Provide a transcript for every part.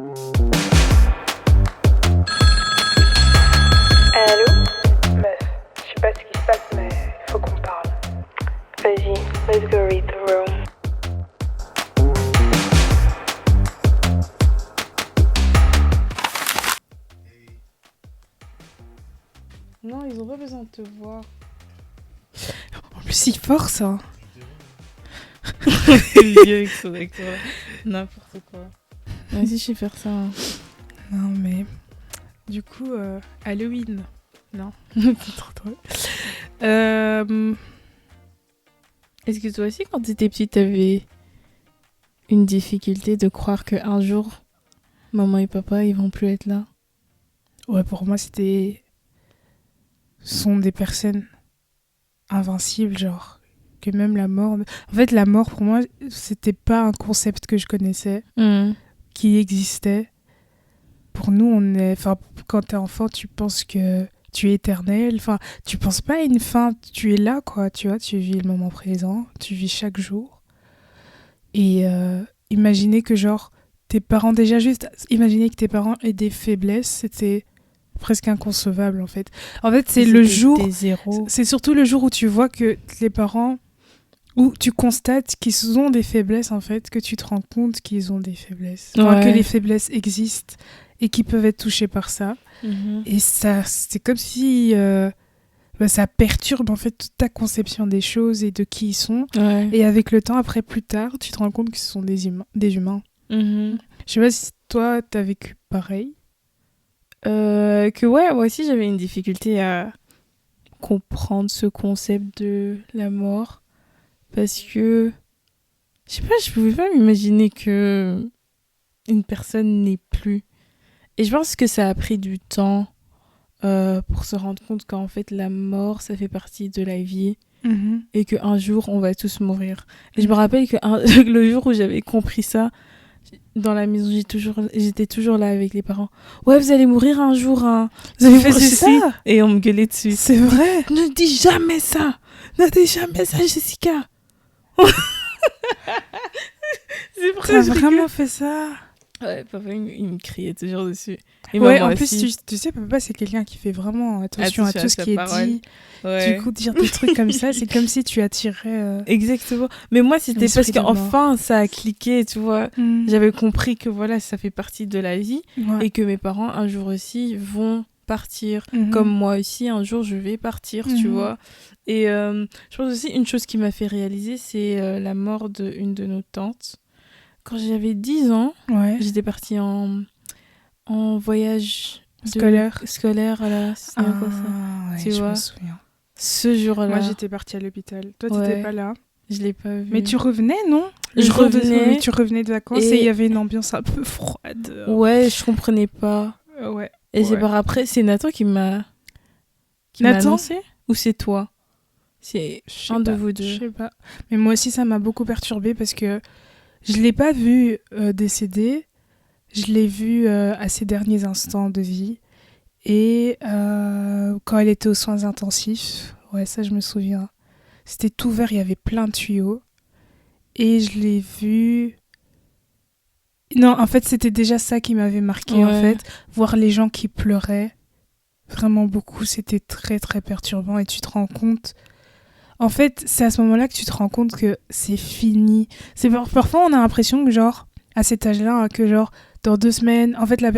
Allô? Meuf, je sais pas ce qui se passe, mais faut qu'on parle. Vas-y, let's go read the room. Non, ils ont pas besoin de te voir. En plus, il force, hein. Le vieux avec son accent. N'importe quoi. Vas-y, je vais faire ça. Hein. Non, mais... Du coup, Halloween. Non, c'est trop drôle. Est-ce que toi aussi, quand t'étais petite, t'avais une difficulté de croire qu'un jour, maman et papa, ils vont plus être là? Ouais, pour moi, ce sont des personnes invincibles, genre... Que même la mort... En fait, la mort, pour moi, c'était pas un concept que je connaissais, qui existait. Pour nous, enfin, quand t'es enfant, tu penses que tu es éternel. Enfin, tu penses pas à une fin. Tu es là, quoi. Tu vois, tu vis le moment présent. Tu vis chaque jour. Et imaginer que, genre, tes parents... Déjà, juste imaginer que tes parents aient des faiblesses, c'était presque inconcevable, en fait. En fait, c'est le jour... C'est surtout le jour où tu vois que les parents... Où tu constates qu'ils ont des faiblesses, en fait, que tu te rends compte qu'ils ont des faiblesses. Enfin, que les faiblesses existent et qu'ils peuvent être touchés par ça. Et ça, c'est comme si ça perturbe, en fait, toute ta conception des choses et de qui ils sont. Ouais. Et avec le temps, après, plus tard, tu te rends compte que ce sont des humains. Je sais pas si toi, t'as vécu pareil. Que ouais, moi aussi, j'avais une difficulté à comprendre ce concept de la mort. Parce que, je sais pas, je pouvais pas m'imaginer que une personne n'est plus. Et je pense que ça a pris du temps pour se rendre compte qu'en fait, la mort, ça fait partie de la vie. Et qu'un jour, on va tous mourir. Et je me rappelle que le jour où j'avais compris ça, dans la maison, j'étais toujours là avec les parents. Ouais, vous allez mourir un jour, hein. Vous allez mourir ça. Et on me gueulait dessus. C'est vrai. Ne dis jamais ça. Ne dis jamais ça, Jessica. C'est pour ça T'as que je vraiment rigole. fait ça? Ouais, papa, il me criait toujours dessus. Et Ouais, maman en plus, aussi. tu sais, papa, c'est quelqu'un qui fait vraiment attention à tout ce sa qui est parole. dit. Ouais. Du coup, dire des trucs comme ça, c'est comme si tu attirais... Exactement. Mais moi, c'était l'esprit parce de mort. qu'enfin, ça a cliqué, tu vois. J'avais compris que voilà, ça fait partie de la vie. Ouais. Et que mes parents, un jour aussi, vont partir. Mhm. Comme moi aussi, un jour, je vais partir, tu vois. Et je pense aussi, une chose qui m'a fait réaliser, c'est la mort d'une de nos tantes. Quand j'avais 10 ans, Ouais. j'étais partie en voyage scolaire à la... C'était quoi ça? Ouais, Tu je vois, me souviens. ce jour-là, Moi, j'étais partie à l'hôpital. Toi, Ouais. t'étais pas là. je l'ai pas vu. Mais tu revenais, non? Je revenais. Tu revenais de vacances et il y avait une ambiance un peu froide. Ouais, je comprenais pas. Ouais. Et c'est Ouais. par après, c'est Nathan qui m'a Nathan annoncé? Ou c'est toi? C'est Je sais un de pas, vous deux. Je sais pas. Mais moi aussi, ça m'a beaucoup perturbée parce que je l'ai pas vu décéder. Je l'ai vu à ses derniers instants de vie. Et quand elle était aux soins intensifs, ouais, ça, je me souviens. C'était tout vert, il y avait plein de tuyaux. Et je l'ai vu... Non, en fait, c'était déjà ça qui m'avait marqué, en Ouais. fait. Voir les gens qui pleuraient, vraiment beaucoup, c'était très, très perturbant. Et tu te rends compte... En fait, c'est à ce moment-là que tu te rends compte que c'est fini. Parfois, on a l'impression que, genre, à cet âge-là, hein, que, genre, dans 2 semaines, en fait, la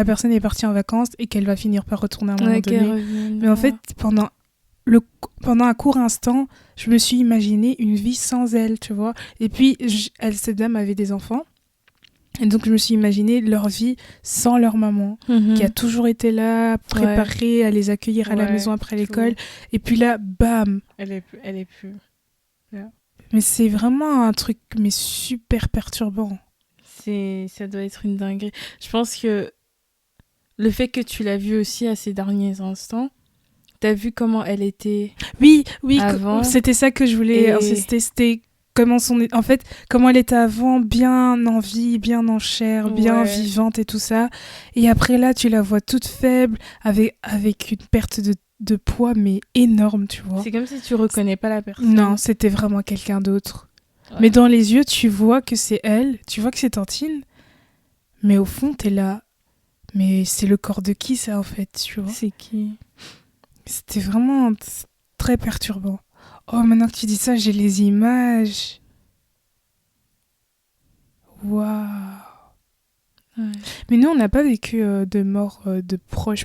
personne est partie en vacances et qu'elle va finir par retourner à un moment donné. Mais en fait, pendant un court instant, je me suis imaginé une vie sans elle, tu vois. Et puis, cette dame avait des enfants. Et donc, je me suis imaginé leur vie sans leur maman, qui a toujours été là, préparée à les accueillir à la maison après l'école. Et puis là, bam! Elle est plus. Mais c'est vraiment un truc mais super perturbant. Ça doit être une dinguerie. Je pense que le fait que tu l'as vue aussi à ces derniers instants, t'as vu comment elle était Oui, avant. c'était ça que je voulais Et- insister. C'était comment elle était avant, bien en vie, bien en chair, bien Ouais. vivante et tout ça. Et après là, tu la vois toute faible, avec une perte de poids, mais énorme, tu vois. C'est comme si tu reconnais pas la personne. Non, c'était vraiment quelqu'un d'autre. Ouais. Mais dans les yeux, tu vois que c'est elle, tu vois que c'est Tantine, Mais au fond, t'es là. Mais c'est le corps de qui, ça, en fait, tu vois? C'est qui? C'était vraiment très perturbant. Oh, maintenant que tu dis ça, j'ai les images. Waouh. Ouais. Mais nous, on n'a pas vécu de mort de proches.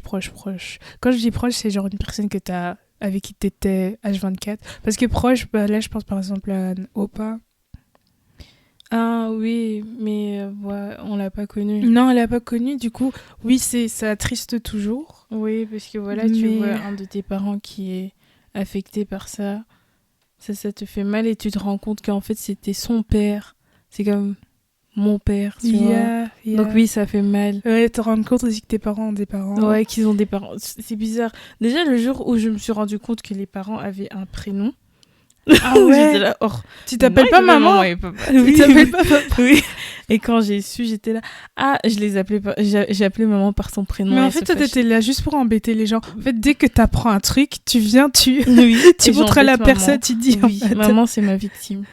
Quand je dis proche, c'est genre une personne avec qui t'étais H24. Parce que proche, bah, là, je pense par exemple à Opa. Ah oui, mais ouais, on l'a pas connu. Non, elle l'a pas connu, du coup, oui, ça attriste toujours. Oui, parce que voilà, tu Mais- vois un de tes parents qui est affecté par ça. Ça te fait mal et tu te rends compte qu'en fait, c'était son père. C'est comme mon père, tu vois. Yeah. Donc oui, ça fait mal. Ouais, te rendre compte aussi que tes parents ont des parents. Ouais, qu'ils ont des parents. C'est bizarre. Déjà, le jour où je me suis rendu compte que les parents avaient un prénom, Ah j'étais ouais. là, oh, Tu t'appelles non, pas il s'appelle maman? et papa. Tu Oui, t'appelles pas papa? oui. Et quand j'ai su, j'étais là. Ah, je les appelais pas. J'ai appelé maman par son prénom. Mais en elle fait, se toi, fâchait. t'étais là juste pour embêter les gens. En fait, dès que t'apprends un truc, tu viens, tu Oui, tu et montres à la j'embête personne, maman. tu dis Oui, en fait, maman, c'est ma victime.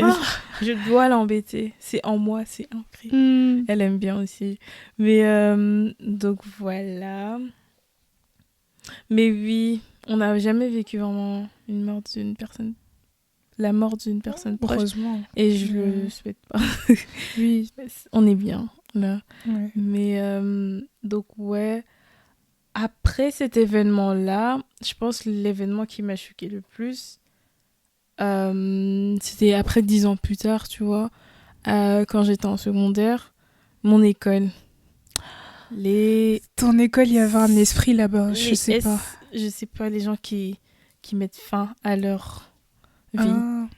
Ah. Je dois l'embêter. C'est en moi, c'est imprimé. hmm. Elle aime bien aussi. Mais donc voilà. Mais oui, on n'a jamais vécu vraiment une mort d'une personne. La mort d'une personne proche. Heureusement. Et je le Ouais. souhaite pas. Oui. On est bien là. Ouais. Mais donc ouais. Après cet événement-là, je pense que l'événement qui m'a choqué le plus, c'était après 10 ans plus tard, tu vois, quand j'étais en secondaire, mon école. Ton école, il y avait un esprit là-bas, je les sais S- pas. Je sais pas, les gens qui mettent fin à leur vie. Ah.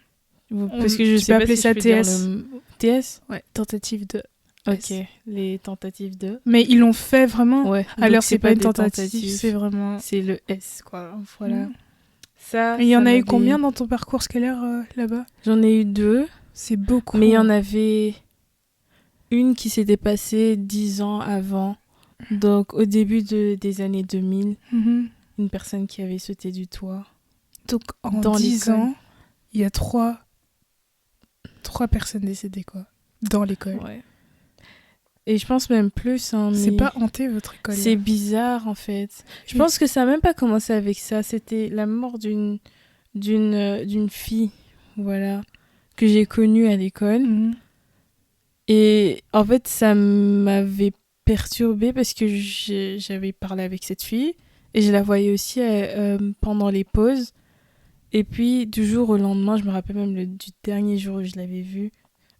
Parce que je Tu sais peux pas appeler si ça je peux dire TS. le TS. Ouais, tentative de. Ok, les tentatives de. Mais ils l'ont fait vraiment. Ouais. Alors donc c'est pas une des tentative, tentatives, c'est vraiment. c'est le S quoi. Voilà. Mm. Ça. Et il y en ça a eu m'avait- combien dans ton parcours scolaire là-bas? J'en ai eu 2, C'est beaucoup. mais il y en avait une qui s'était passée 10 ans avant. Donc au début des années 2000, Mhm. une personne qui avait sauté du toit. Donc en Dans 10 l'école. ans, il y a trois personnes décédées quoi, dans l'école. Ouais. Et je pense même plus. Hein, C'est mais pas hanté votre école. c'est là. bizarre en fait. Je Oui. pense que ça n'a même pas commencé avec ça. C'était la mort d'une fille, voilà, que j'ai connue à l'école. Mhm. Et en fait, ça m'avait perturbée parce que j'avais parlé avec cette fille et je la voyais aussi pendant les pauses. Et puis, du jour au lendemain, je me rappelle même du dernier jour où je l'avais vue.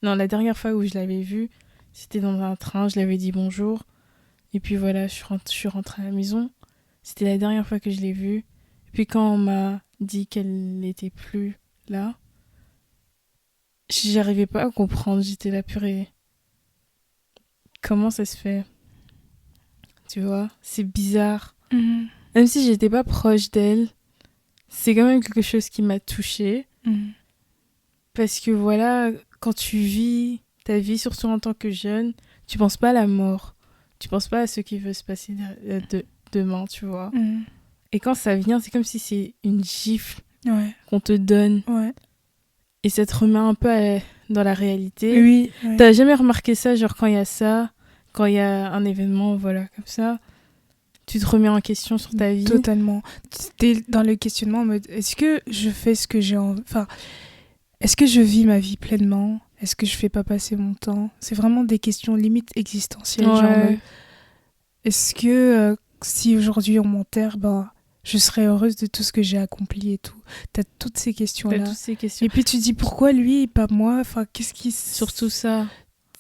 Non, la dernière fois où je l'avais vue, c'était dans un train, je l'avais dit bonjour. Et puis voilà, je suis rentrée à la maison. C'était la dernière fois que je l'ai vue. Et puis quand on m'a dit qu'elle n'était plus là, j'arrivais pas à comprendre. J'étais là, purée. Comment ça se fait? Tu vois, c'est bizarre. Mhm. Même si j'étais pas proche d'elle, c'est quand même quelque chose qui m'a touchée. Mhm. Parce que voilà, quand tu vis ta vie, surtout en tant que jeune, tu penses pas à la mort. Tu penses pas à ce qui veut se passer demain, tu vois. Mhm. Et quand ça vient, c'est comme si c'est une gifle Ouais, qu'on te donne. ouais. Et ça te remet un peu dans la réalité. Oui. Ouais. T'as jamais remarqué ça, genre quand il y a ça, quand il y a un événement, voilà, comme ça, tu te remets en question sur ta vie. Totalement. T'es dans le questionnement en mode est-ce que je fais ce que j'ai envie. Enfin, est-ce que je vis ma vie pleinement? Est-ce que je fais pas passer mon temps? C'est vraiment des questions limite existentielles. Genre, en mode, est-ce que si aujourd'hui on m'enterre, ben, je serais heureuse de tout ce que j'ai accompli et tout. T'as toutes ces T'as questions-là. toutes ces questions. Et puis tu dis pourquoi lui et pas moi? Enfin, qu'est-ce qui. Surtout ça.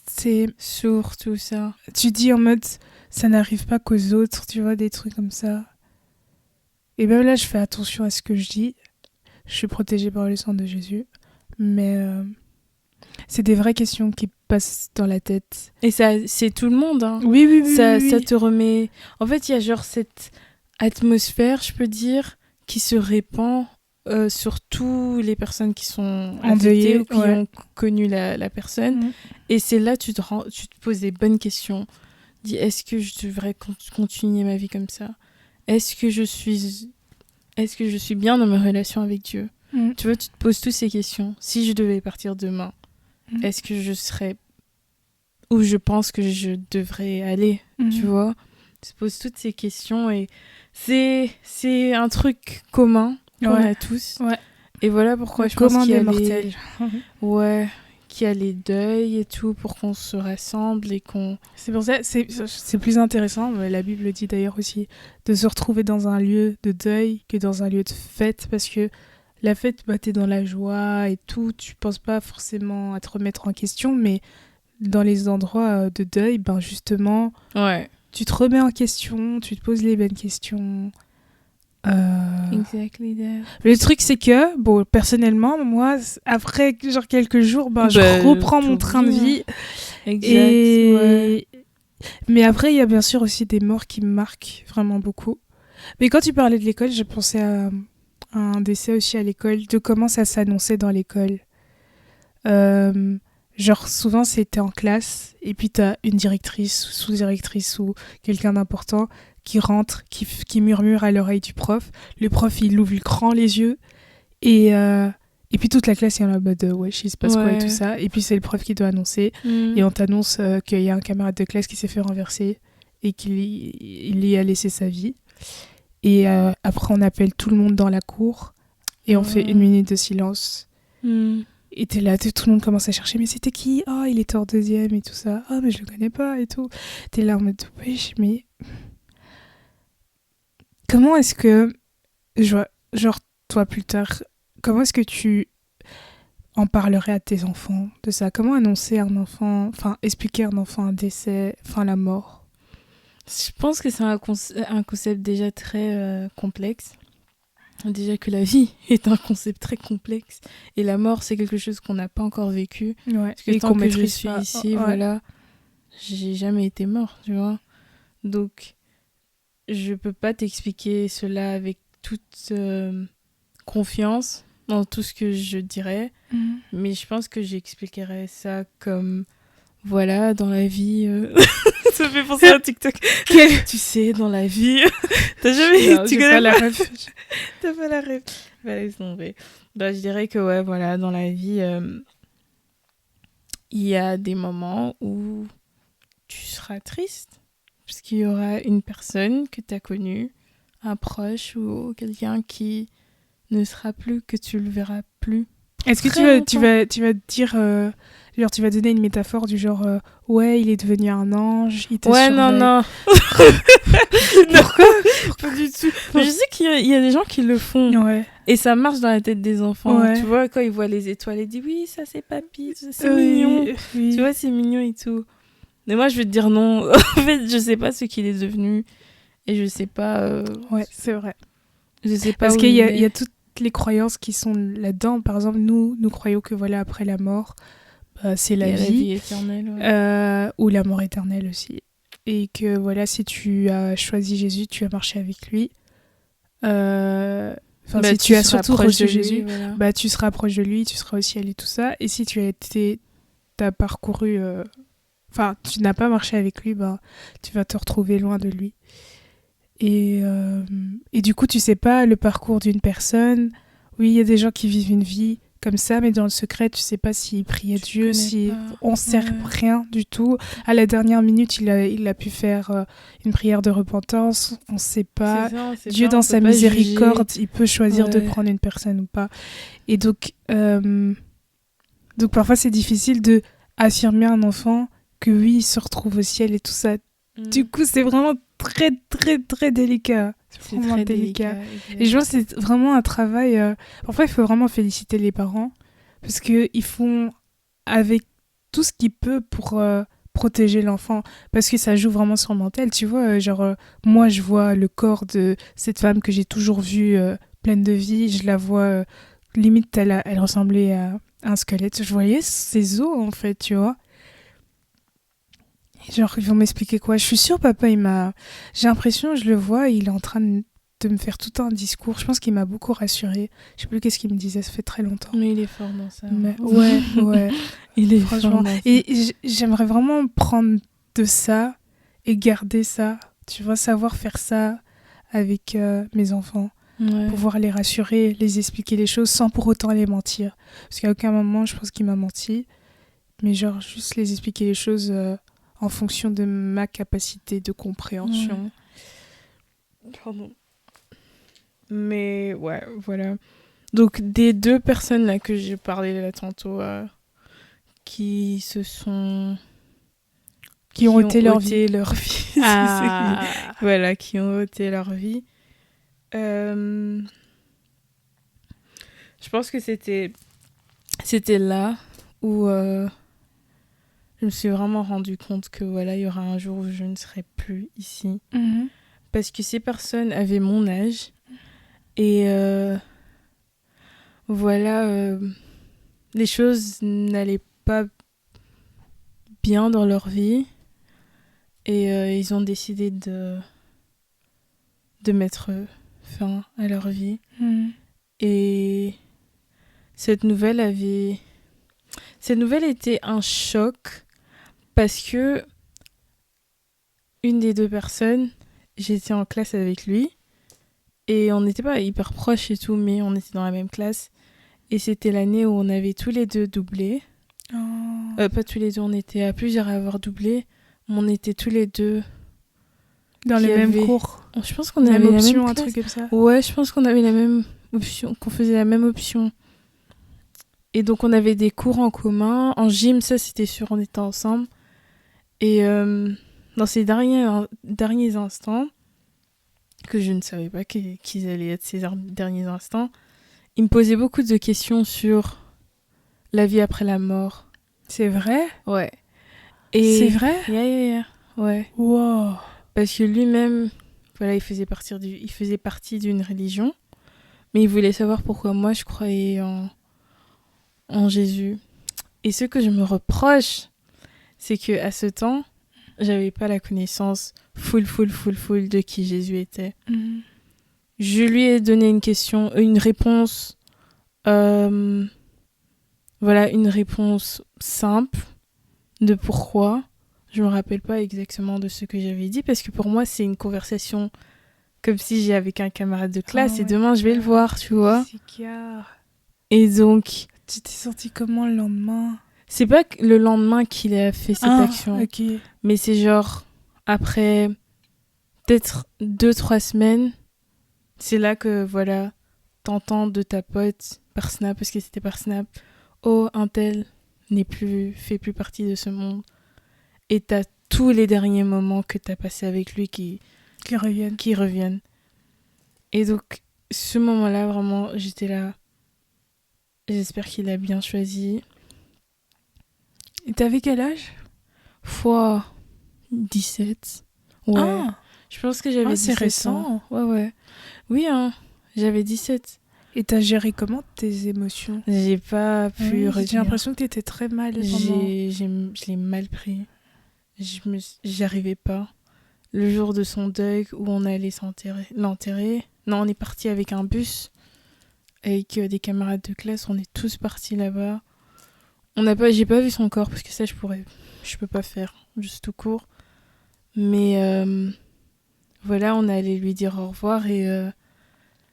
C'est. Surtout ça. Tu dis en mode ça n'arrive pas qu'aux autres, tu vois, des trucs comme ça. Et même là, je fais attention à ce que je dis. Je suis protégée par le sang de Jésus. Mais c'est des vraies questions qui passent dans la tête. Et ça, c'est tout le monde, hein. Oui, oui, oui. Ça, oui, oui. ça te remet... En fait, il y a genre cette atmosphère, je peux dire, qui se répand sur toutes les personnes qui sont Endeuillées, affectées ou qui ouais. ont connu la personne. Mhm. Et c'est là tu te poses des bonnes questions. Dis, est-ce que je devrais continuer ma vie comme ça? Est-ce que je suis bien dans ma relation avec Dieu? Mhm. Tu vois, tu te poses toutes ces questions. Si je devais partir demain, Mhm. est-ce que je serais où je pense que je devrais aller, Mhm. tu vois. Tu te poses toutes ces questions et c'est un truc commun qu'on Ouais. a tous. Ouais. Et voilà pourquoi je Commun pense qu'il y des a mortels. ouais, qu'il y a les deuils et tout pour qu'on se rassemble et qu'on... C'est pour ça, c'est plus intéressant, mais la Bible dit d'ailleurs aussi, de se retrouver dans un lieu de deuil que dans un lieu de fête, parce que la fête, bah, t'es dans la joie et tout, tu penses pas forcément à te remettre en question, mais dans les endroits de deuil, ben justement, Ouais, tu te remets en question, tu te poses les bonnes questions. exactly that. Le truc, c'est que, bon, personnellement, moi, après genre quelques jours, ben, je Bah, reprends mon t'oublies, train de hein. vie. Exact, Et... Mais après, il y a bien sûr aussi des morts qui me marquent vraiment beaucoup. Mais quand tu parlais de l'école, je pensais à un décès aussi à l'école, de comment ça s'annonçait dans l'école. Genre, souvent, c'était en classe, et puis t'as une directrice, sous-directrice ou quelqu'un d'important qui rentre, qui murmure à l'oreille du prof. Le prof, il ouvre grand les yeux, et puis toute la classe est en mode wesh, il se passe quoi et Ouais. tout ça. Et puis c'est le prof qui doit annoncer. Mm. Et on t'annonce qu'il y a un camarade de classe qui s'est fait renverser et qu'il y a laissé sa vie. Et après, on appelle tout le monde dans la cour et on fait 1 minute de silence. Mm. Et t'es là, tout le monde commence à chercher. Mais c'était qui? Oh, il était en 2e et tout ça. Oh, mais je le connais pas et tout. T'es là en mode, wesh, mais comment est-ce que, genre, toi plus tard, comment est-ce que tu en parlerais à tes enfants de ça? Comment annoncer un enfant, enfin, expliquer à un enfant un décès, enfin, la mort? Je pense que c'est un concept déjà très complexe. Déjà que la vie est un concept très complexe et la mort c'est quelque chose qu'on n'a pas encore vécu. Ouais. Parce que tant que je suis ici, voilà, j'ai jamais été mort, tu vois. Donc, je peux pas t'expliquer cela avec toute confiance dans tout ce que je dirais, Mhm. mais je pense que j'expliquerais ça comme, voilà, dans la vie... Ça me fait penser à un TikTok. Tu sais, dans la vie... T'as jamais... Non, tu j'ai connais pas la ref. T'as pas la rêve. Bah, laisse tomber. Bah, je dirais que, ouais, voilà, dans la vie, il y a des moments où tu seras triste. Parce qu'il y aura une personne que tu as connue, un proche ou quelqu'un qui ne sera plus, que tu le verras plus. Est-ce que tu vas dire, genre tu vas donner une métaphore du genre, ouais, il est devenu un ange, il te Ouais, surveille. non. Pas du tout. Mais je sais qu'il y a des gens qui le font. Ouais. Et ça marche dans la tête des enfants. Ouais. Tu vois, quand ils voient les étoiles, ils disent oui, ça c'est papy, c'est mignon. Oui. Tu vois, c'est mignon et tout. Mais moi, je vais te dire non. En fait, je sais pas ce qu'il est devenu. Et je sais pas. Ouais, c'est vrai. Je sais pas. Parce où qu'il il y a, est. il y a toutes les croyances qui sont là-dedans. Par exemple, nous croyons que voilà, après la mort, c'est la Il y a vie. éternelle. Ouais. Ou la mort éternelle aussi. Et que voilà, si tu as choisi Jésus, tu as marché avec lui. Enfin, Bah, si tu as seras surtout proche reçu de lui, Jésus, voilà. bah, tu seras proche de lui, tu seras aussi allé tout ça. Et si tu t'as parcouru, enfin, tu n'as pas marché avec lui, bah, tu vas te retrouver loin de lui. Et du coup, tu sais pas le parcours d'une personne. Oui, il y a des gens qui vivent une vie comme ça, mais dans le secret, tu sais pas s'ils prient à Dieu, connais si pas. on sert Ouais. rien du tout. À la dernière minute, il a pu faire une prière de repentance. On sait pas. C'est ça, on sait Dieu, pas, on dans peut sa pas miséricorde, juger. il peut choisir de Ouais. prendre une personne ou pas. Et donc parfois, c'est difficile de affirmer à un enfant que oui, il se retrouve au ciel et tout ça. Du coup, c'est vraiment très, très, très délicat. c'est vraiment très délicat. délicat. Et je vois, c'est vraiment un travail... Parfois, il faut vraiment féliciter les parents parce qu'ils font avec tout ce qu'ils peuvent pour protéger l'enfant. Parce que ça joue vraiment sur le mental. Tu vois, moi, je vois le corps de cette femme que j'ai toujours vue pleine de vie. Je la vois, limite, elle ressemblait à un squelette. Je voyais ses os, en fait, tu vois. Et genre, ils vont m'expliquer quoi? Je suis sûre, papa, j'ai l'impression, je le vois, il est en train de me faire tout un discours. Je pense qu'il m'a beaucoup rassurée. Je sais plus qu'est-ce qu'il me disait, ça fait très longtemps. Mais il est fort dans ça. Mais ouais. Il est Franchement. fort dans ça. Et j'aimerais vraiment prendre de ça et garder ça. Tu vois, savoir faire ça avec mes enfants. Ouais. Pouvoir les rassurer, les expliquer les choses sans pour autant les mentir. Parce qu'à aucun moment, je pense qu'il m'a menti. mais genre juste les expliquer les choses en fonction de ma capacité de compréhension. Pardon. Mais ouais, voilà. Donc, des deux personnes là que j'ai parlé là tantôt, qui se sont... Qui ont ôté leur ôté vie. leur vie. Ah. Voilà, qui ont ôté leur vie. Je pense que c'était là où je me suis vraiment rendu compte que voilà, il y aura un jour où je ne serai plus ici. Mhm. Parce que ces personnes avaient mon âge. Et voilà, les choses n'allaient pas bien dans leur vie. Et ils ont décidé de mettre fin à leur vie. Mhm. Et cette nouvelle était un choc parce que une des deux personnes, j'étais en classe avec lui et on n'était pas hyper proches et tout, mais on était dans la même classe. Et c'était l'année où on avait tous les deux doublé. Oh. Pas tous les deux, on était à plusieurs à avoir doublé. Mais on était tous les deux... Dans qui les mêmes avait- cours. Je pense qu'on Même avait la option, même un classe. truc comme ça. Ouais, je pense qu'on avait la même option, qu'on faisait la même option. Et donc on avait des cours en commun. En gym, ça c'était sûr, on était ensemble. Et dans ces derniers instants, que je ne savais pas qu'ils allaient être ces derniers instants, il me posait beaucoup de questions sur la vie après la mort. C'est vrai? Ouais. Et C'est vrai? Yeah. Ouais. Wow. Parce que lui-même, voilà, il faisait partie d'une religion, mais il voulait savoir pourquoi moi je croyais en Jésus. Et ce que je me reproche, c'est que à ce temps, j'avais pas la connaissance full de qui Jésus était. Mhm. Je lui ai donné une réponse, voilà, une réponse simple de pourquoi. Je me rappelle pas exactement de ce que j'avais dit parce que pour moi c'est une conversation comme si j'étais avec un camarade de classe et demain je vais le voir, tu vois. C'est clair. Et donc, Tu t'es senti comment le lendemain? c'est pas que le lendemain qu'il a fait cette action, Ok. mais c'est genre après peut-être 2-3 semaines, c'est là que voilà, t'entends de ta pote par Snap, parce que c'était par Snap, oh un tel fait plus partie de ce monde. Et t'as tous les derniers moments que t'as passé avec lui qui reviennent. Et donc, ce moment-là, vraiment, j'étais là. J'espère qu'il a bien choisi. Et t'avais quel âge? Fois 17. Ouais. Ah, Je pense que j'avais 17 c'est récent. ans. Ouais. Oui, hein. J'avais 17. Et t'as géré comment tes émotions? J'ai pas pu J'ai retenir. l'impression que t'étais très mal pendant... Je l'ai mal pris. J'arrivais pas. Le jour de son deuil où on allait l'enterrer. Non, on est parti avec un bus. Avec des camarades de classe. On est tous partis là-bas. J'ai pas vu son corps parce que ça, je peux pas faire. Juste tout court. Mais voilà, on est allé lui dire au revoir et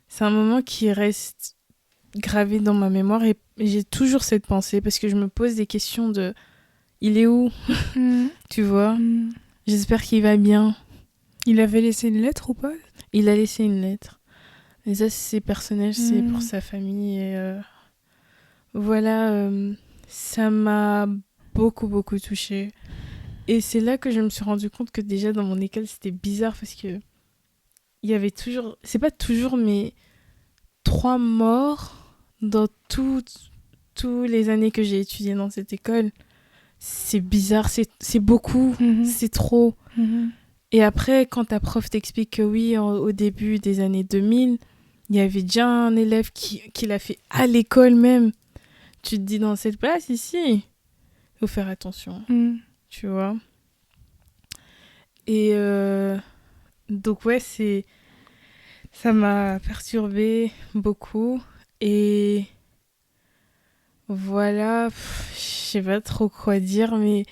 c'est un moment qui reste gravé dans ma mémoire et j'ai toujours cette pensée parce que je me pose des questions de il est où? Tu vois? J'espère qu'il va bien. Il avait laissé une lettre ou pas? Il a laissé une lettre. Et ça, c'est personnel, c'est pour sa famille. Et voilà, ça m'a beaucoup touchée. Et c'est là que je me suis rendu compte que déjà dans mon école, c'était bizarre parce que il y avait toujours, c'est pas toujours, mais 3 morts dans toutes les années que j'ai étudié dans cette école. C'est bizarre, c'est beaucoup, c'est trop. Et après, quand ta prof t'explique que oui, au début des années 2000, il y avait déjà un élève qui l'a fait à l'école même. Tu te dis dans cette place ici, il faut faire attention, tu vois. Et donc ouais, ça m'a perturbée beaucoup. Et voilà, je sais pas trop quoi dire, mais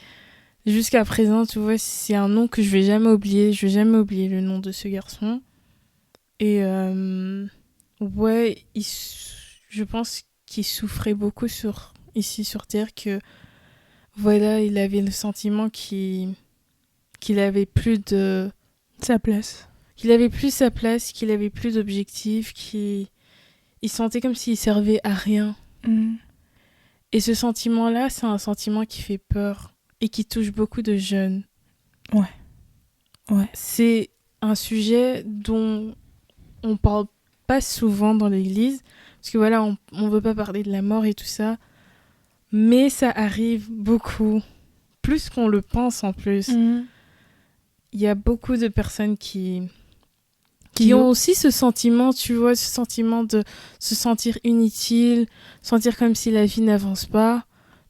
jusqu'à présent, tu vois, c'est un nom que je vais jamais oublier. Je vais jamais oublier le nom de ce garçon. Et ouais, je pense qu'il souffrait beaucoup ici sur Terre, que voilà, il avait le sentiment qu'il avait plus de... Sa place. qu'il avait plus sa place, qu'il avait plus d'objectifs, qu'il il sentait comme s'il servait à rien. Et ce sentiment-là, c'est un sentiment qui fait peur et qui touche beaucoup de jeunes. Ouais. C'est un sujet dont on parle pas souvent dans l'église, parce que voilà, on veut pas parler de la mort et tout ça, mais ça arrive beaucoup, plus qu'on le pense en plus. Il y a beaucoup de personnes qui ont aussi ce sentiment, tu vois, ce sentiment de se sentir inutile, sentir comme si la vie n'avance pas.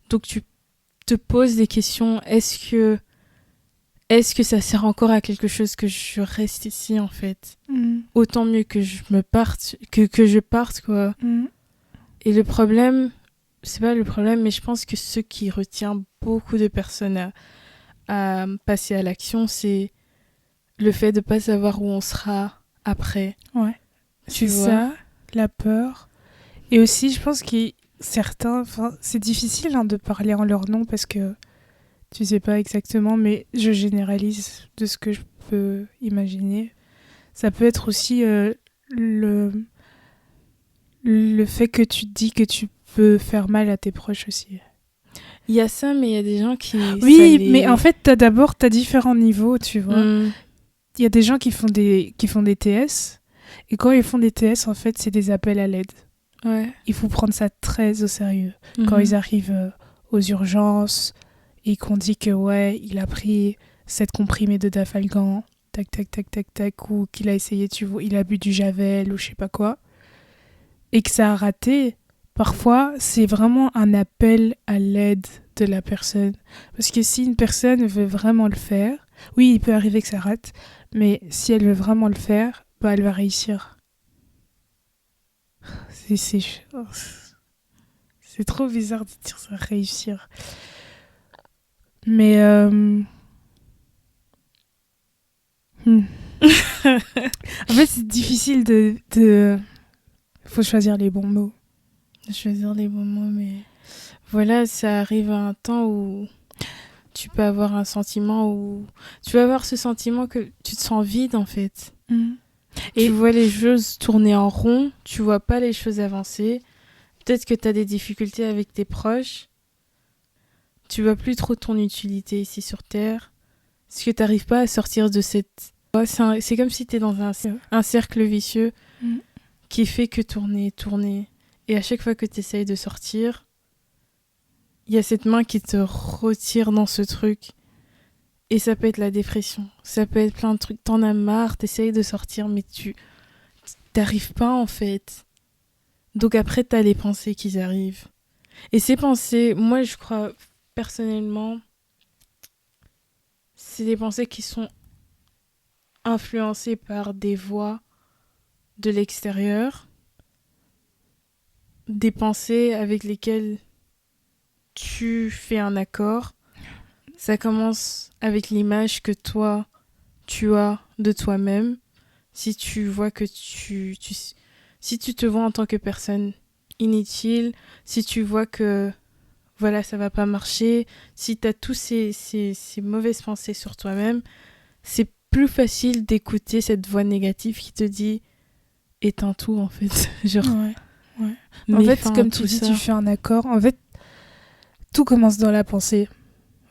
Donc tu te poses des questions, est-ce que ça sert encore à quelque chose que je reste ici en fait? Autant mieux que je parte quoi. Et le problème, c'est pas le problème, mais je pense que ce qui retient beaucoup de personnes à passer à l'action, c'est le fait de pas savoir où on sera après. Ouais. Tu C'est vois. ça, la peur. Et aussi, je pense que certains... c'est difficile de parler en leur nom parce que tu sais pas exactement, mais je généralise de ce que je peux imaginer. Ça peut être aussi le fait que tu te dis que tu peux faire mal à tes proches aussi. Il y a ça, mais il y a des gens qui... Oui, mais en fait, t'as différents niveaux, tu vois. Mm. Il y a des gens qui font des TS, et quand ils font des TS, en fait, c'est des appels à l'aide. Ouais. Il faut prendre ça très au sérieux. Quand Mhm. ils arrivent aux urgences et qu'on dit que ouais, il a pris 7 comprimés de Dafalgan, tac tac tac tac tac, ou qu'il a essayé, tu vois, il a bu du Javel ou je sais pas quoi, et que ça a raté, parfois c'est vraiment un appel à l'aide de la personne. Parce que si une personne veut vraiment le faire, oui, il peut arriver que ça rate, mais si elle veut vraiment le faire, bah elle va réussir. C'est trop bizarre de dire ça, réussir. Mais en fait, c'est difficile de... Faut choisir les bons mots. Choisir les bons mots, mais voilà, ça arrive à un temps où tu peux avoir un sentiment où tu vas avoir ce sentiment que tu te sens vide en fait. Et tu vois les choses tourner en rond, tu vois pas les choses avancer. Peut-être que tu as des difficultés avec tes proches. Tu vois plus trop ton utilité ici sur Terre. Parce que tu n'arrives pas à sortir de cette... C'est comme si tu es dans un cercle vicieux qui fait que tourner. Et à chaque fois que tu essayes de sortir, il y a cette main qui te retire dans ce truc. Et ça peut être la dépression. Ça peut être plein de trucs. T'en as marre, t'essayes de sortir, mais tu t'arrives pas en fait. Donc après, t'as les pensées qui arrivent. Et ces pensées, moi je crois personnellement, c'est des pensées qui sont influencées par des voix de l'extérieur, des pensées avec lesquelles tu fais un accord. Ça commence avec l'image que toi, tu as de toi-même. Si tu vois que si tu te vois en tant que personne inutile, si tu vois que voilà, ça va pas marcher, si tu as tous ces mauvaises pensées sur toi-même, c'est plus facile d'écouter cette voix négative qui te dit éteins tout en fait. Genre, ouais. En fait, comme tu dis, tu fais un accord. En fait, tout commence dans la pensée.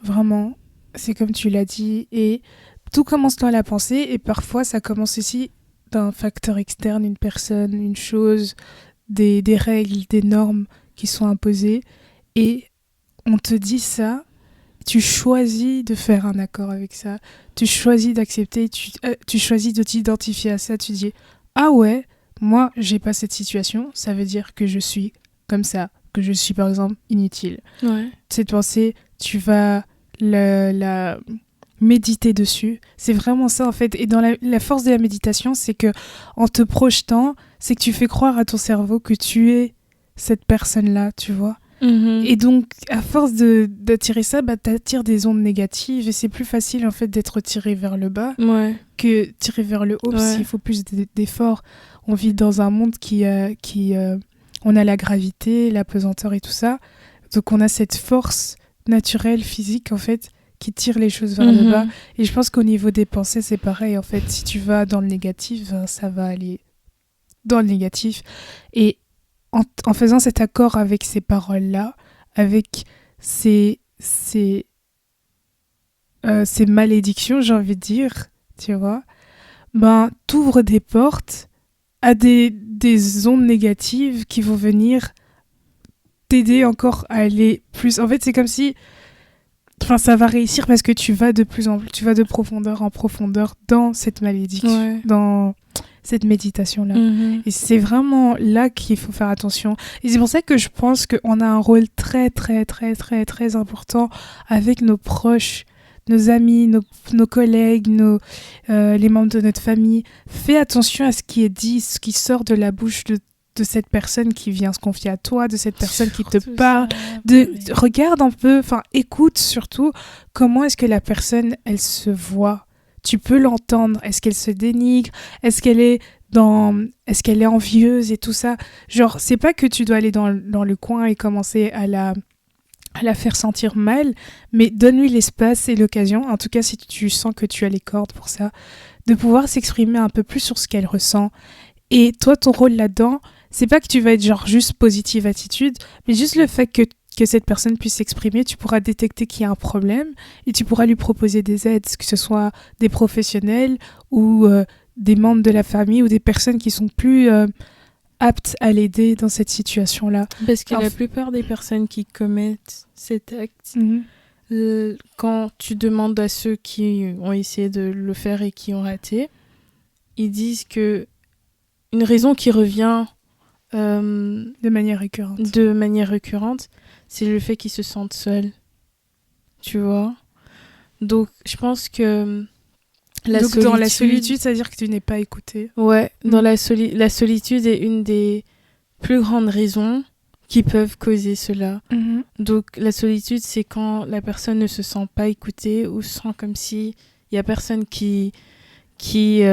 Vraiment, c'est comme tu l'as dit. Et tout commence dans la pensée. Et parfois, ça commence aussi d'un facteur externe, une personne, une chose, des règles, des normes qui sont imposées. Et on te dit ça, tu choisis de faire un accord avec ça. Tu choisis d'accepter, tu choisis de t'identifier à ça. Tu dis, ah ouais, moi, j'ai pas cette situation. Ça veut dire que je suis comme ça, que je suis par exemple inutile. Ouais. Cette pensée, tu vas la méditer dessus. C'est vraiment ça en fait. Et dans la force de la méditation, c'est que en te projetant, c'est que tu fais croire à ton cerveau que tu es cette personne-là, tu vois. Et donc, à force d'attirer ça, bah, t'attires des ondes négatives et c'est plus facile en fait d'être tiré vers le bas que tiré vers le haut parce qu'il faut plus d'efforts. On vit dans un monde on a la gravité, la pesanteur et tout ça. Donc on a cette force naturel, physique, en fait, qui tire les choses vers le bas. Et je pense qu'au niveau des pensées, c'est pareil. En fait, si tu vas dans le négatif, ça va aller dans le négatif. Et en faisant cet accord avec ces paroles-là, avec ces malédictions, j'ai envie de dire, tu vois, ben, t'ouvres des portes à des ondes négatives qui vont venir t'aider encore à aller plus. En fait, c'est comme si, enfin, ça va réussir parce que tu vas de plus en plus, tu vas de profondeur en profondeur dans cette malédiction, dans cette méditation-là. Et c'est vraiment là qu'il faut faire attention. Et c'est pour ça que je pense qu'on a un rôle très, très, très, très, très important avec nos proches, nos amis, nos collègues, les membres de notre famille. Fais attention à ce qui est dit, ce qui sort de la bouche de cette personne qui vient se confier à toi, de cette personne qui te parle. Regarde un peu, enfin écoute surtout comment est-ce que la personne, elle se voit. Tu peux l'entendre. Est-ce qu'elle se dénigre? Est-ce qu'elle est envieuse et tout ça? Genre, c'est pas que tu dois aller dans le coin et commencer à la faire sentir mal, mais donne-lui l'espace et l'occasion, en tout cas si tu sens que tu as les cordes pour ça, de pouvoir s'exprimer un peu plus sur ce qu'elle ressent. Et toi, ton rôle là-dedans, c'est pas que tu vas être genre juste positive attitude, mais juste le fait que cette personne puisse s'exprimer, tu pourras détecter qu'il y a un problème et tu pourras lui proposer des aides, que ce soit des professionnels ou des membres de la famille ou des personnes qui sont plus aptes à l'aider dans cette situation-là. Parce que la plupart des personnes qui commettent cet acte, quand tu demandes à ceux qui ont essayé de le faire et qui ont raté, ils disent que une raison qui revient de manière récurrente, c'est le fait qu'ils se sentent seuls. Tu vois? Donc, je pense que dans la solitude, ça veut dire que tu n'es pas écouté. Ouais, dans la solitude est une des plus grandes raisons qui peuvent causer cela. Donc, la solitude, c'est quand la personne ne se sent pas écoutée ou sent comme si il y a personne qui fait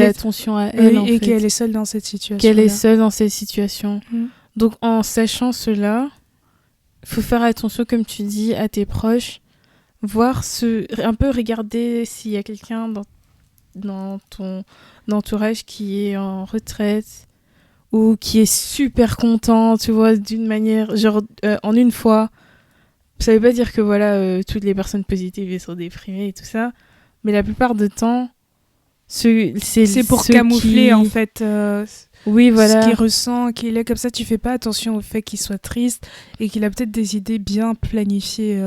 attention à elle, en fait. Qu'elle est seule dans cette situation. Qu'elle est seule dans cette situation. Donc, en sachant cela, il faut faire attention, comme tu dis, à tes proches, voir un peu regarder s'il y a quelqu'un dans ton entourage qui est en retraite ou qui est super content, tu vois, d'une manière, genre, en une fois. Ça veut pas dire que, voilà, toutes les personnes positives sont déprimées et tout ça, mais la plupart du temps, c'est pour camoufler en fait oui, voilà. ce qu'il ressent, qu'il est comme ça. Tu fais pas attention au fait qu'il soit triste et qu'il a peut-être des idées bien planifiées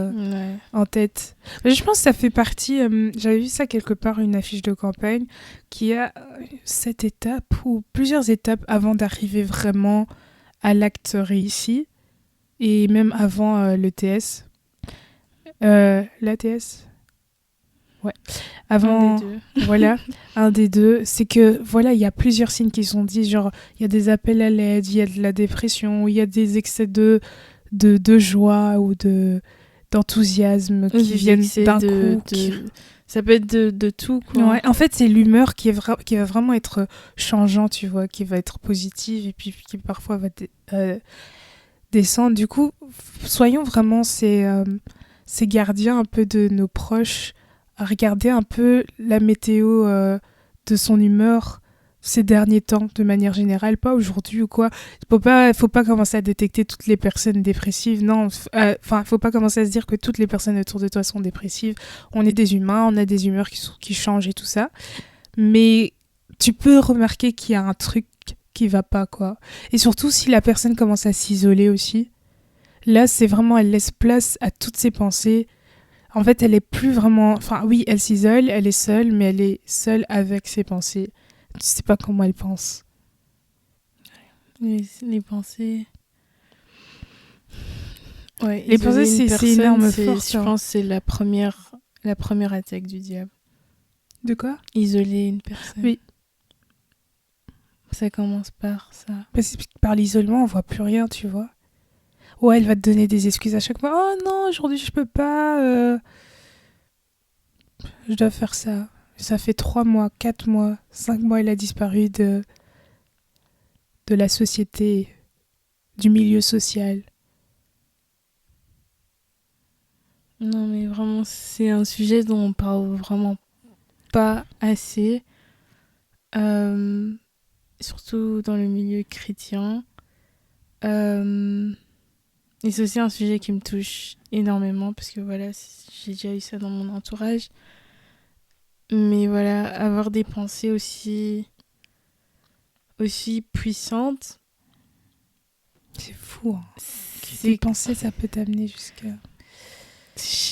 en tête. Mais je pense que ça fait partie, j'avais vu ça quelque part, une affiche de campagne qui a 7 étapes ou plusieurs étapes avant d'arriver vraiment à l'acte réussi et même avant l'ETS. L'ATS. Ouais. Avant, un des deux. voilà, un des deux, c'est que voilà, il y a plusieurs signes qui sont dits, genre il y a des appels à l'aide, il y a de la dépression, il y a des excès de joie ou d'enthousiasme qui viennent d'un coup. Ça peut être de tout, quoi. Ouais, en fait, c'est l'humeur qui va vraiment être changeante, tu vois, qui va être positive et puis qui parfois va descendre. Du coup, soyons vraiment ces gardiens un peu de nos proches, à regarder un peu la météo de son humeur ces derniers temps, de manière générale, pas aujourd'hui ou quoi. Faut pas commencer à détecter toutes les personnes dépressives, non. Faut pas commencer à se dire que toutes les personnes autour de toi sont dépressives. On est des humains, on a des humeurs qui changent et tout ça. Mais tu peux remarquer qu'il y a un truc qui va pas, quoi. Et surtout, si la personne commence à s'isoler aussi, là, c'est vraiment, elle laisse place à toutes ses pensées. En fait, elle est plus vraiment... Enfin, oui, elle s'isole, elle est seule, mais elle est seule avec ses pensées. Tu sais pas comment elle pense. Les pensées... Ouais, les pensées, c'est une arme forte. Je pense que c'est la première attaque du diable. De quoi? Isoler une personne. Oui. Ça commence par ça. Parce que par l'isolement, on voit plus rien, tu vois. Ouais, elle va te donner des excuses à chaque fois. Oh non, aujourd'hui je peux pas. Je dois faire ça. Ça fait 3 mois, 4 mois, 5 mois, elle a disparu de la société, du milieu social. Non, mais vraiment, c'est un sujet dont on parle vraiment pas assez, euh, surtout dans le milieu chrétien. Euh, et c'est aussi un sujet qui me touche énormément parce que voilà, j'ai déjà eu ça dans mon entourage. Mais voilà, avoir des pensées aussi puissantes, C'est fou, hein. c'est Tes pensées, ça peut t'amener jusqu'à...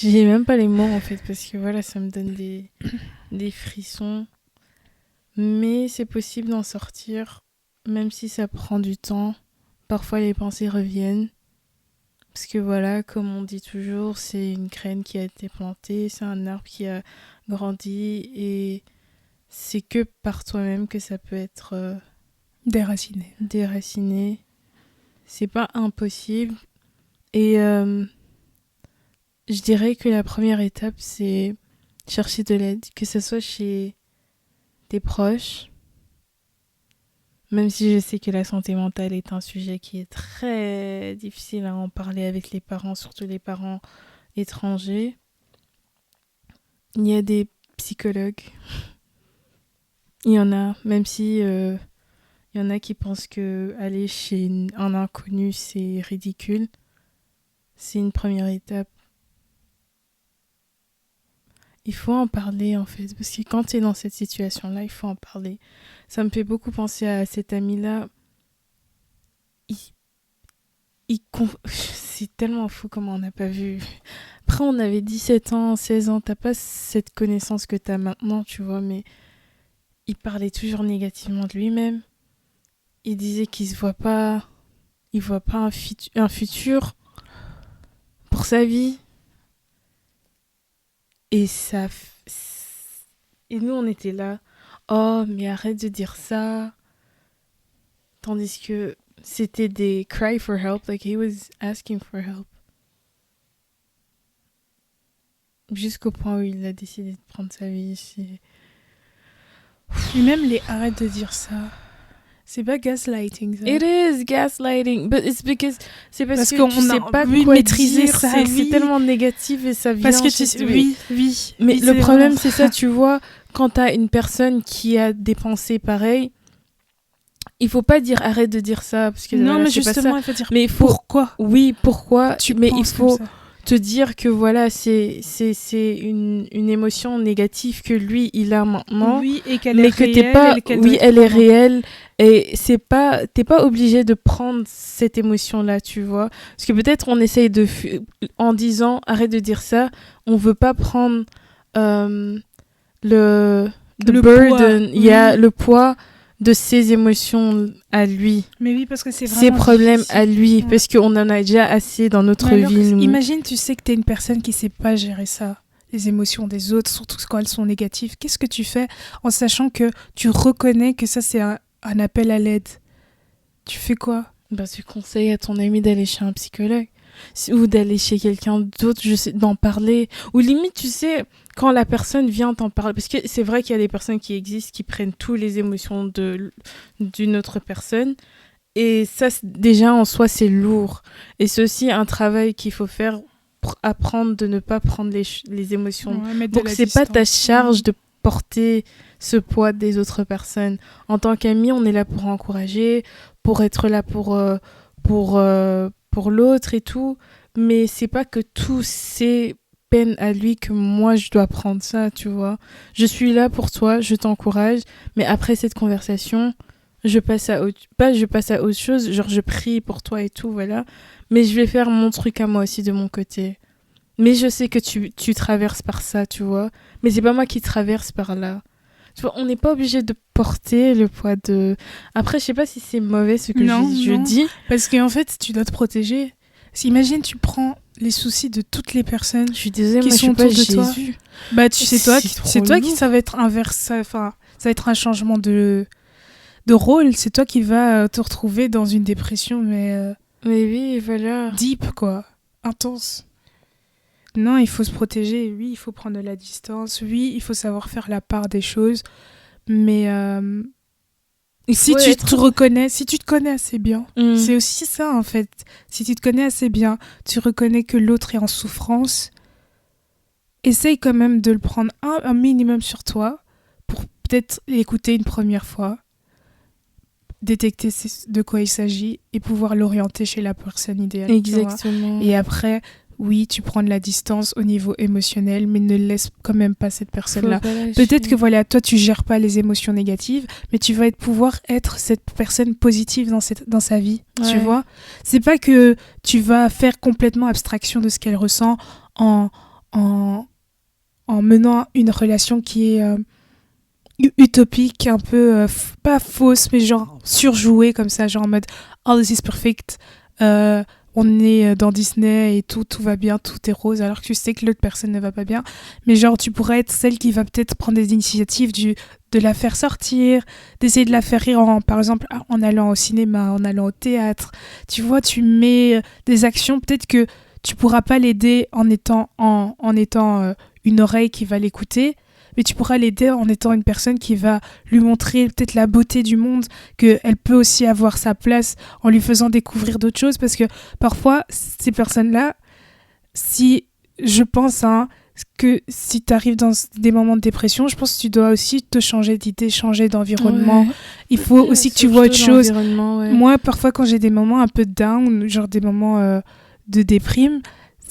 j'ai même pas les mots en fait parce que voilà, ça me donne des frissons. Mais c'est possible d'en sortir, même si ça prend du temps. Parfois les pensées reviennent. Parce que voilà, comme on dit toujours, c'est une graine qui a été plantée, c'est un arbre qui a grandi et c'est que par toi-même que ça peut être Déraciné. déraciné. C'est pas impossible. Et je dirais que la première étape, c'est chercher de l'aide, que ce soit chez tes proches, même si je sais que la santé mentale est un sujet qui est très difficile à en parler avec les parents, surtout les parents étrangers. Il y a des psychologues. Il y en a, même si il y en a qui pensent que aller chez un inconnu, c'est ridicule. C'est une première étape. Il faut en parler en fait, parce que quand tu es dans cette situation-là, il faut en parler. Ça me fait beaucoup penser à cet ami-là. C'est tellement fou comment on n'a pas vu. Après, on avait 17 ans, 16 ans, t'as pas cette connaissance que t'as maintenant, tu vois, mais il parlait toujours négativement de lui-même. Il disait qu'il se voit pas, il voit pas un futur pour sa vie. Et ça, et nous on était là, oh mais arrête de dire ça, tandis que c'était des cry for help, like he was asking for help, jusqu'au point où il a décidé de prendre sa vie. Et même les arrête de dire ça. C'est pas gaslighting, ça. It is gaslighting, but it's because parce que qu'on tu sais pas oui, quoi maîtriser dire, sa c'est vie. tellement négatif et ça vient. Parce que tu sais, oui. Mais Oui, le c'est problème vraiment- c'est ça, tu vois, quand t'as une personne qui a des pensées pareilles, il faut pas dire arrête de dire ça parce que Non, voilà, mais c'est pas justement, ça. il faut dire Mais il faut, pourquoi oui, pourquoi, tu mais il penses faut comme ça. te dire que voilà, c'est une émotion négative que lui il a maintenant, Oui, et qu'elle mais est que réelle. t'es pas, et qu'elle oui, doit être elle est prise en- réelle et t'es pas obligé de prendre cette émotion là, tu vois, parce que peut-être on essaye en disant arrête de dire ça, on veut pas prendre le Le burden, poids, il y a oui. le poids de ses émotions à lui, Mais oui, parce que c'est vraiment ses problèmes difficile. à lui, Ouais. parce qu'on en a déjà assez dans notre Mais alors, vie. Nous. imagine, tu sais que t'es une personne qui sait pas gérer ça, les émotions des autres, surtout quand elles sont négatives. Qu'est-ce que tu fais en sachant que tu reconnais que ça, c'est un appel à l'aide? Tu fais quoi? Bah, tu conseilles à ton ami d'aller chez un psychologue ou d'aller chez quelqu'un d'autre, je sais, d'en parler. Ou limite, tu sais, quand la personne vient t'en parler, parce que c'est vrai qu'il y a des personnes qui existent qui prennent toutes les émotions d'une autre personne. Et ça, déjà en soi, c'est lourd. Et c'est aussi un travail qu'il faut faire pour apprendre de ne pas prendre les émotions. Ouais, mettre de Donc, la c'est pas ta distance. charge de porter ce poids des autres personnes. En tant qu'ami, on est là pour encourager, pour être là pour l'autre et tout. Mais c'est pas que tous ces peines à lui que moi je dois prendre ça, tu vois. Je suis là pour toi, je t'encourage, mais après cette conversation, je passe à autre chose, genre je prie pour toi et tout, voilà. Mais je vais faire mon truc à moi aussi de mon côté. Mais je sais que tu traverses par ça, tu vois. Mais c'est pas moi qui traverse par là. Tu vois, on n'est pas obligé de porter le poids de... Après, je sais pas si c'est mauvais ce que Non, je non. dis. Parce qu'en fait, tu dois te protéger. Imagine, tu prends les soucis de toutes les personnes Je suis désolée, qui moi je suis sont pas autour de toi. Jésus. Bah, c'est toi, C'est trop qui lourd. ça va être inverse. Enfin, ça va être un changement de rôle. C'est toi qui vas te retrouver dans une dépression, mais Mais oui, voilà. deep, quoi. Intense. Non, il faut se protéger. Oui, il faut prendre de la distance. Oui, il faut savoir faire la part des choses. Mais si faut tu être- te reconnais, si tu te connais assez bien, Mm. c'est aussi ça, en fait. Si tu te connais assez bien, tu reconnais que l'autre est en souffrance, essaye quand même de le prendre un minimum sur toi pour peut-être l'écouter une première fois, détecter de quoi il s'agit et pouvoir l'orienter chez la personne idéale. tu vois. Exactement. Et après, oui, tu prends de la distance au niveau émotionnel, mais ne laisse quand même pas cette personne-là. Faut pas lâcher. Peut-être que voilà, toi tu gères pas les émotions négatives, mais tu vas pouvoir être cette personne positive dans sa vie, tu Ouais. vois. C'est pas que tu vas faire complètement abstraction de ce qu'elle ressent en menant une relation qui est utopique, un peu pas fausse, mais genre surjouée comme ça, genre en mode oh this is perfect. On est dans Disney et tout va bien, tout est rose, alors que tu sais que l'autre personne ne va pas bien. Mais genre, tu pourrais être celle qui va peut-être prendre des initiatives de la faire sortir, d'essayer de la faire rire, par exemple, en allant au cinéma, en allant au théâtre. Tu vois, tu mets des actions, peut-être que tu pourras pas l'aider en étant une oreille qui va l'écouter, mais tu pourras l'aider en étant une personne qui va lui montrer peut-être la beauté du monde, qu'elle peut aussi avoir sa place en lui faisant découvrir d'autres choses, parce que parfois, ces personnes-là, si je pense que si tu arrives dans des moments de dépression, je pense que tu dois aussi te changer d'idée, changer d'environnement. Ouais. Il faut aussi que tu vois autre chose. Ouais. Moi, parfois, quand j'ai des moments un peu down, genre des moments de déprime,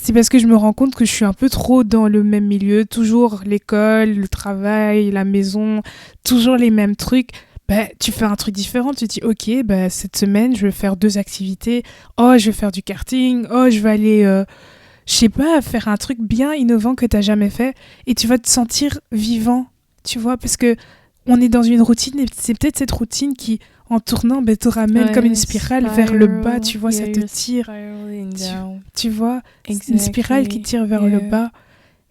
c'est parce que je me rends compte que je suis un peu trop dans le même milieu, toujours l'école, le travail, la maison, toujours les mêmes trucs. Bah, tu fais un truc différent, tu te dis ok, bah, cette semaine je vais faire 2 activités, oh je vais faire du karting, oh je vais aller, je sais pas, faire un truc bien innovant que t'as jamais fait, et tu vas te sentir vivant, tu vois, parce que on est dans une routine, et c'est peut-être cette routine qui, en tournant, te ramène comme une spirale vers le bas, tu vois, ça te tire. Tu vois, Exactly. une spirale qui tire vers le bas,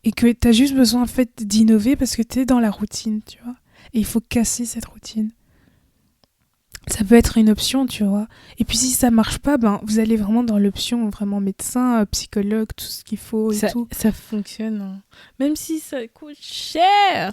et que tu as juste besoin en fait d'innover parce que tu es dans la routine, tu vois. Et il faut casser cette routine. Ça peut être une option, tu vois. Et puis si ça marche pas, vous allez vraiment dans l'option vraiment médecin, psychologue, tout ce qu'il faut et tout. Ça fonctionne. Hein. Même si ça coûte cher.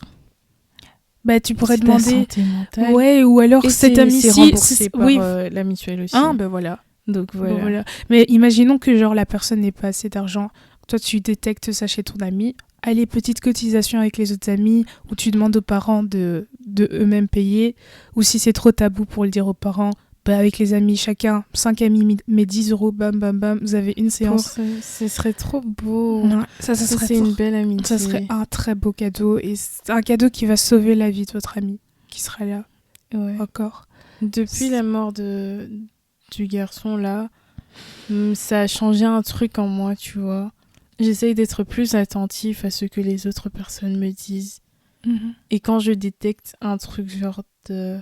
Tu pourrais C'est demander. ta santé mentale. Ouais, ou alors et cet ami c'est remboursé par oui. La mutuelle aussi. Voilà. Donc voilà. Voilà. Mais imaginons que genre la personne n'ait pas assez d'argent. Toi, tu détectes ça chez ton ami. Allez, petite cotisation avec les autres amis, ou tu demandes aux parents de eux-mêmes payer. Ou si c'est trop tabou pour le dire aux parents, avec les amis, chacun, 5 amis, mais 10 €, bam, bam, bam, vous avez une séance. Ce serait trop beau. Ouais, ça serait c'est une belle amitié. Ça serait un très beau cadeau. Et c'est un cadeau qui va sauver la vie de votre ami, qui sera là encore. Depuis la mort du garçon, là, ça a changé un truc en moi, tu vois. J'essaye d'être plus attentif à ce que les autres personnes me disent. Mm-hmm. Et quand je détecte un truc genre de...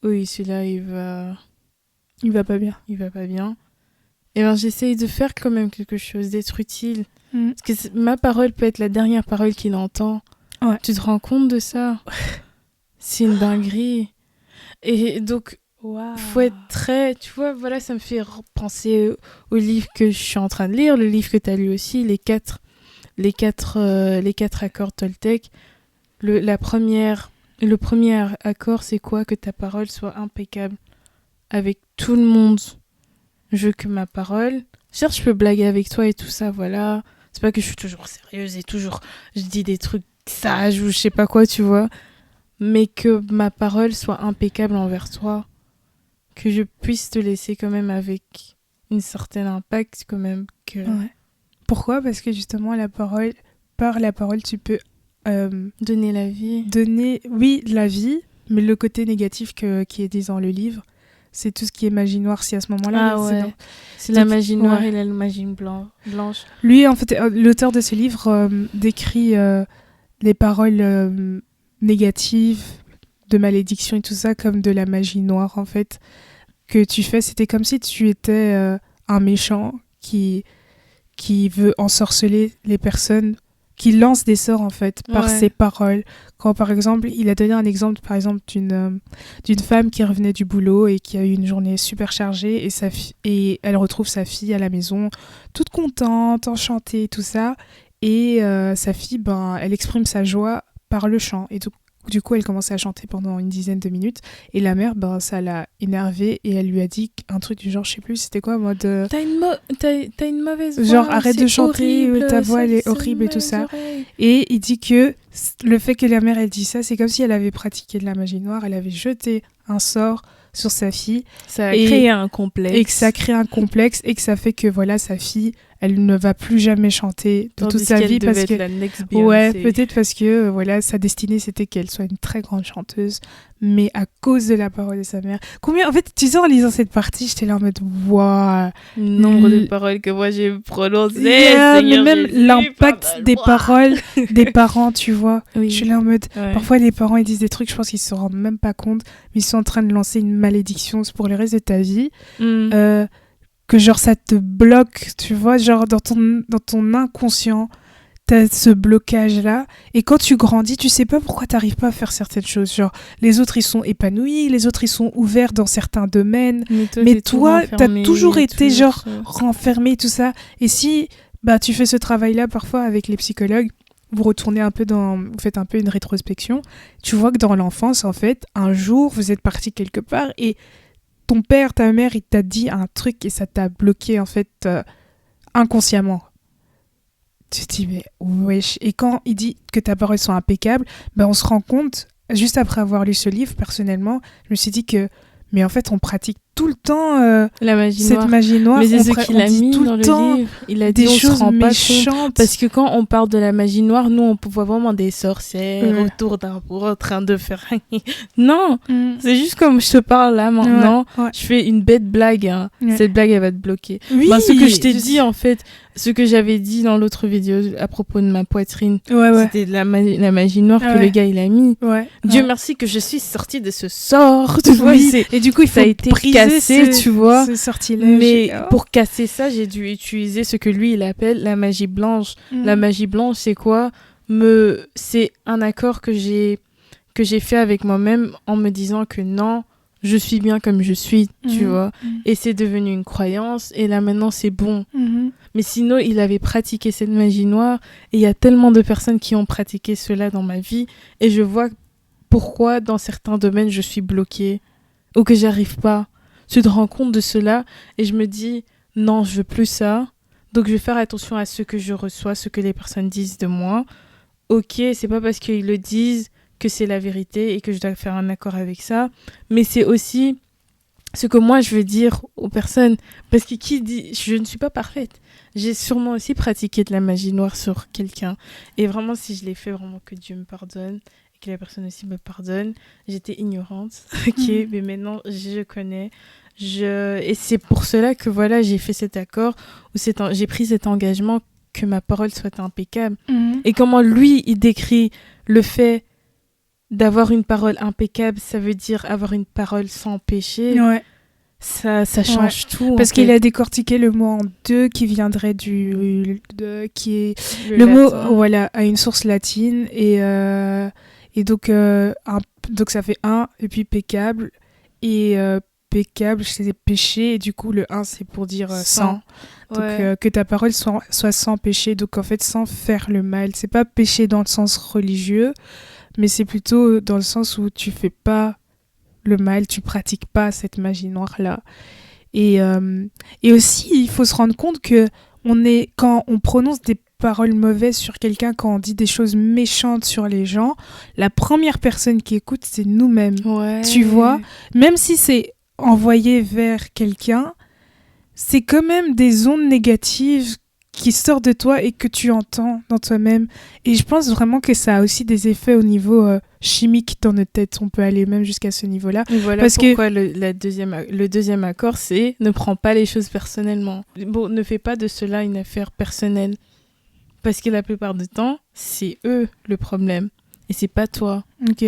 Oui, celui-là, il va pas bien. Et j'essaye de faire quand même quelque chose, d'être utile. Mm. Parce que ma parole peut être la dernière parole qu'il entend. Ouais. Tu te rends compte de ça? C'est une dinguerie. Et donc... Faut être très... Tu vois, voilà, ça me fait penser au livre que je suis en train de lire, le livre que tu as lu aussi, les quatre accords Toltec. Le premier accord, c'est quoi? Que ta parole soit impeccable avec tout le monde. Je veux que ma parole... Certes, je peux blaguer avec toi et tout ça, voilà. C'est pas que je suis toujours sérieuse et toujours... Je dis des trucs sages ou je sais pas quoi, tu vois. Mais que ma parole soit impeccable envers toi. Que je puisse te laisser quand même avec une certaine impact quand même. Ouais. Pourquoi? Parce que justement, par la parole, tu peux... donner la vie. Oui, la vie, mais le côté négatif qui est dit dans le livre, c'est tout ce qui est magie noire. Si à ce moment-là... Ah ouais, c'est la magie noire et la magie blanche. Lui, en fait, l'auteur de ce livre décrit les paroles négatives, de malédiction et tout ça, comme de la magie noire, en fait, que tu fais. C'était comme si tu étais un méchant qui veut ensorceler les personnes, qui lance des sorts, en fait, par ses paroles. Quand, par exemple, il a donné un exemple, par exemple, d'une femme qui revenait du boulot et qui a eu une journée super chargée, et elle retrouve sa fille à la maison, toute contente, enchantée, tout ça, et sa fille, elle exprime sa joie par le chant, et du coup, elle commençait à chanter pendant une dizaine de minutes. Et la mère, ça l'a énervée et elle lui a dit un truc du genre, je sais plus, c'était quoi, en mode... T'as une mauvaise voix. Genre, arrête de chanter, horrible, ta voix, elle est horrible et tout ça. Oreilles. Et il dit que le fait que la mère, elle dit ça, c'est comme si elle avait pratiqué de la magie noire, elle avait jeté un sort sur sa fille. Ça a créé un complexe. Et que ça crée un complexe et que ça fait que voilà, sa fille, elle ne va plus jamais chanter de toute sa vie parce que la next Beyoncé. ouais, peut-être parce que voilà, sa destinée c'était qu'elle soit une très grande chanteuse, mais à cause de la parole de sa mère. Combien en fait, tu sais, en lisant cette partie, j'étais là en mode waouh, nombre de paroles que moi j'ai prononcées. mais même Jésus, l'impact des paroles des parents, tu vois. Oui. Je suis là en mode Ouais. parfois les parents ils disent des trucs, je pense qu'ils se rendent même pas compte, mais ils sont en train de lancer une malédiction pour le reste de ta vie. Que genre ça te bloque, tu vois, genre dans ton inconscient, t'as ce blocage-là, et quand tu grandis, tu sais pas pourquoi t'arrives pas à faire certaines choses, genre les autres ils sont épanouis, les autres ils sont ouverts dans certains domaines, mais toi t'as toujours été genre renfermé, tout ça, et si bah tu fais ce travail-là parfois avec les psychologues, vous retournez un peu vous faites un peu une rétrospection, tu vois que dans l'enfance, en fait, un jour vous êtes parti quelque part, et ton père, ta mère, il t'a dit un truc et ça t'a bloqué en fait inconsciemment. Tu te dis mais wesh. Et quand il dit que tes paroles sont impeccables, ben on se rend compte, juste après avoir lu ce livre, personnellement, je me suis dit que mais en fait on pratique tout le temps la magie cette noire. magie noire. Mais c'est ce qu'il a mis tout dans le le temps livre. Il a dit des on se choses rend pas méchantes. compte. Parce que quand on parle de la magie noire, nous on voit vraiment des sorcières Ouais. autour d'un pot en train de faire. Non, Mm. c'est juste comme je te parle là maintenant. Ouais. Je fais une bête blague. Hein. Ouais. Cette blague elle va te bloquer. Oui, Ce que je t'ai dit en fait, ce que j'avais dit dans l'autre vidéo à propos de ma poitrine, Ouais. c'était de la magie noire que Ouais. le gars il a mis. Ouais. Dieu Ouais. merci que je suis sortie de ce sort. Tu vois, Oui. Et du coup, il faut ça a été briser cassé, tu vois. ce sortilège. Mais Oh. pour casser ça, j'ai dû utiliser ce que lui il appelle la magie blanche. Mm. La magie blanche, c'est quoi? C'est un accord que j'ai fait avec moi-même en me disant que non, je suis bien comme je suis, tu Mhm. vois. Mhm. Et c'est devenu une croyance et là maintenant c'est bon. Mhm. Mais sinon, il avait pratiqué cette magie noire et il y a tellement de personnes qui ont pratiqué cela dans ma vie et je vois pourquoi dans certains domaines je suis bloquée ou que j'arrive pas. Tu te rends compte de cela et je me dis non, je veux plus ça. Donc je vais faire attention à ce que je reçois, ce que les personnes disent de moi. Ok, c'est pas parce qu'ils le disent que c'est la vérité et que je dois faire un accord avec ça, mais c'est aussi ce que moi je veux dire aux personnes, parce que qui dit je ne suis pas parfaite, j'ai sûrement aussi pratiqué de la magie noire sur quelqu'un et vraiment si je l'ai fait, vraiment que Dieu me pardonne et que la personne aussi me pardonne. J'étais ignorante, ok, mais maintenant je connais. Et c'est pour cela que voilà, j'ai fait cet accord où j'ai pris cet engagement que ma parole soit impeccable. Mhm. Et comment lui il décrit le fait d'avoir une parole impeccable, ça veut dire avoir une parole sans péché. Ouais. Ça change tout. Parce en qu'il fait. a décortiqué le mot en deux qui viendrait qui est Le le mot latin. voilà a une source latine et donc donc ça fait un et puis peccable et peccable c'est péché et du coup le un c'est pour dire sans. Donc Ouais. que ta parole soit sans péché, donc en fait sans faire le mal. C'est pas péché dans le sens religieux, mais c'est plutôt dans le sens où tu fais pas le mal, tu pratiques pas cette magie noire là. Et aussi il faut se rendre compte que quand on prononce des paroles mauvaises sur quelqu'un, quand on dit des choses méchantes sur les gens, la première personne qui écoute c'est nous-mêmes. Ouais. Tu vois, même si c'est envoyé vers quelqu'un, c'est quand même des ondes négatives qui sortent de toi et que tu entends dans toi-même. Et je pense vraiment que ça a aussi des effets au niveau chimique dans notre tête. On peut aller même jusqu'à ce niveau-là. Et voilà Parce que- pourquoi le deuxième accord, c'est ne prends pas les choses personnellement. Bon, ne fais pas de cela une affaire personnelle. Parce que la plupart du temps, c'est eux le problème. Et c'est pas toi. Ok.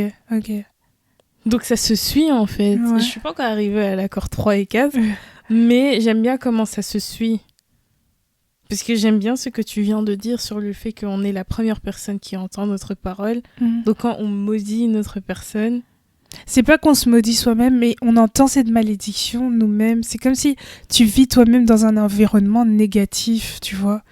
Donc ça se suit en fait. Ouais. Je suis pas encore arrivée à l'accord 3 et 4, mais j'aime bien comment ça se suit. Parce que j'aime bien ce que tu viens de dire sur le fait qu'on est la première personne qui entend notre parole. Mhm. Donc quand on maudit une autre personne, C'est pas qu'on se maudit soi-même, mais on entend cette malédiction nous-mêmes. C'est comme si tu vis toi-même dans un environnement négatif, tu vois.